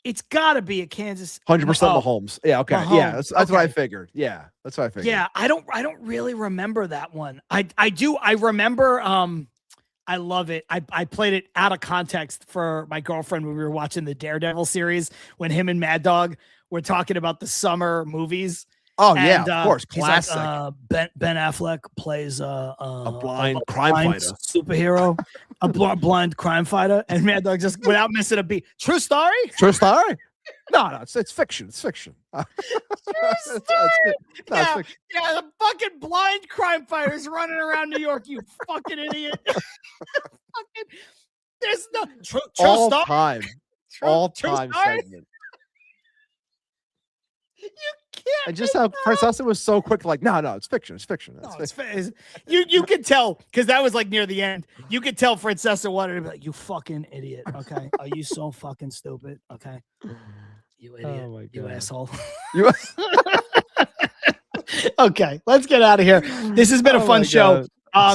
It's got to be a Kansas. 100% Mahomes. Yeah. Okay. Mahomes. Yeah. That's what I figured. Yeah. That's what I figured. Yeah. I don't really remember that one. I do. I remember. I love it. I played it out of context for my girlfriend when we were watching the Daredevil series when him and Mad Dog were talking about the summer movies. Oh, yeah, of course. Classic. Like, Ben Affleck plays a blind crime fighter. Superhero. A blind crime fighter. And Mad Dog just, without missing a beat. True story? True story? No, it's fiction. It's fiction. True story. It's fiction. Yeah, the fucking blind crime fighters running around New York, you fucking idiot. There's no true all story. Time. All time segment. You can't. And just how Francesa was so quick, like, no, it's fiction. It's fiction. You could tell because that was like near the end. You could tell Francesa wanted to be like, you fucking idiot. Okay. Are you so fucking stupid? Okay. You idiot. Oh my God. You asshole. Okay. Let's get out of here. This has been a fun show.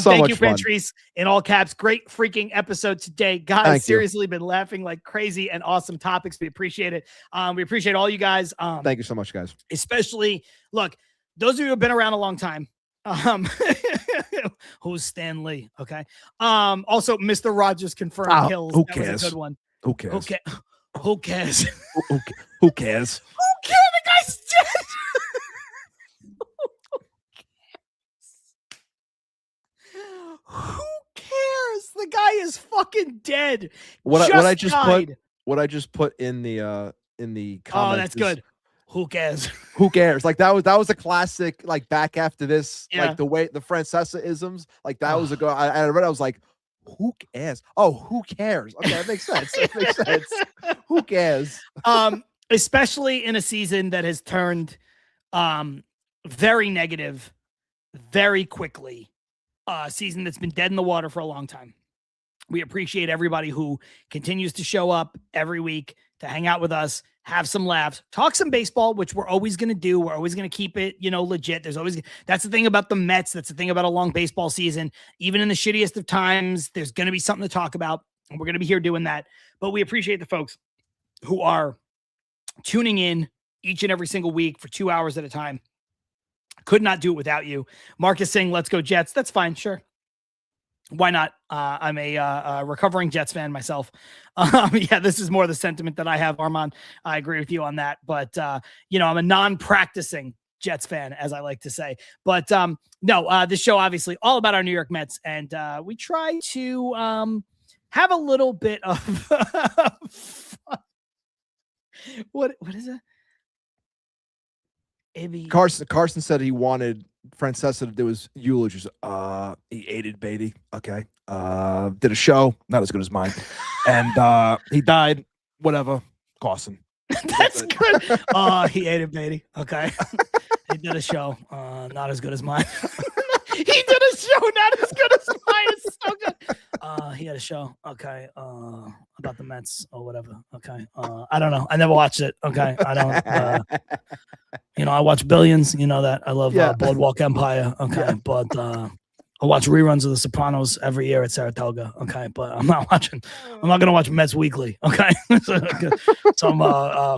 Thank you, Patrice, in all caps. Great freaking episode today. Guys, seriously, been laughing like crazy and awesome topics. We appreciate it. We appreciate all you guys. Thank you so much, guys. Especially, look, those of you who have been around a long time. Who's Stan Lee? Okay. Also, Mr. Rogers confirmed kills. Who that cares? Was a good one. Who cares? Who cares? Who cares? Who cares? The guy's dead. Who cares? The guy is fucking dead. What I just put in the comments. Oh, that's good. Who cares? Who cares? Like that was a classic. Like back after this, like the way the Francesa-isms. Like that was a go. I read. I was like, who cares? Oh, who cares? Okay, that makes sense. That makes sense. Who cares? Especially in a season that has turned very negative very quickly. Season that's been dead in the water for a long time. We appreciate everybody who continues to show up every week to hang out with us, have some laughs, talk some baseball, which we're always going to do. We're always going to keep it, legit. That's the thing about the Mets. That's the thing about a long baseball season. Even in the shittiest of times, there's going to be something to talk about, and we're going to be here doing that. But we appreciate the folks who are tuning in each and every single week for 2 hours at a time. Could not do it without you. Mark is saying, let's go Jets. That's fine. Sure. Why not? I'm a recovering Jets fan myself. Yeah, this is more the sentiment that I have, Armand. I agree with you on that. But, I'm a non-practicing Jets fan, as I like to say. But no, this show, obviously, all about our New York Mets. And we try to have a little bit of What is it? Ibby. Carson said he wanted Francesco to do his eulogies. He aided Beatty. Okay. Did a show, not as good as mine. And he died. Whatever. Carson. That's good. He aided Beatty. Okay. He did a show. Not as good as mine. He did a show not as good as mine. It's so good. He had a show. Okay. About the Mets or whatever. Okay. I don't know. I never watched it. Okay. I don't. I watch Billions. You know that. I love Boardwalk Empire. Okay. But I watch reruns of The Sopranos every year at Saratoga. Okay. But I'm not going to watch Mets Weekly. Okay. Some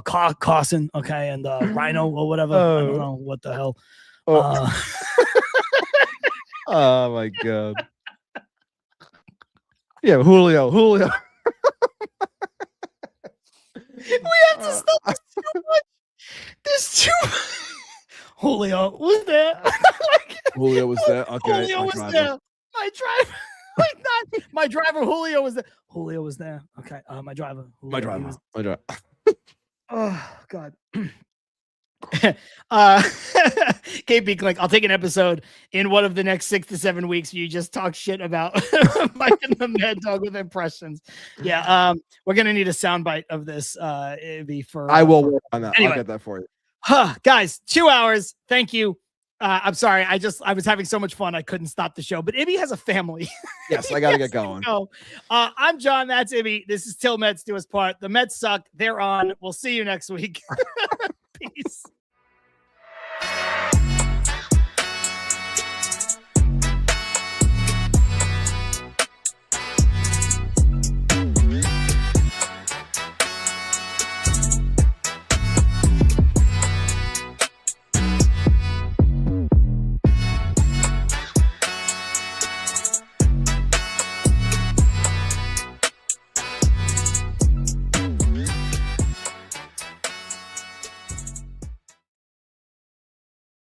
Carson. Okay. And Rhino or whatever. I don't know what the hell. Oh my God. Yeah, Julio. We have to stop. There's too much. There's too much. Julio was there. Julio was there. Okay. Julio was there. My driver. My driver. Julio was there. Julio was there. Okay. My driver. Julio, my driver. Oh God. KP Click, I'll take an episode in one of the next 6 to 7 weeks where you just talk shit about Mike and the Mad Dog with impressions. Yeah, we're gonna need a soundbite of this. It'd be for I will work on that. Anyway. I'll get that for you. Guys, 2 hours. Thank you. I'm sorry. I was having so much fun I couldn't stop the show. But Ibby has a family. Yes, I gotta get going. I'm John. That's Ibby. This is Til Mets Do Us Part. The Mets suck. They're on. We'll see you next week. Peace.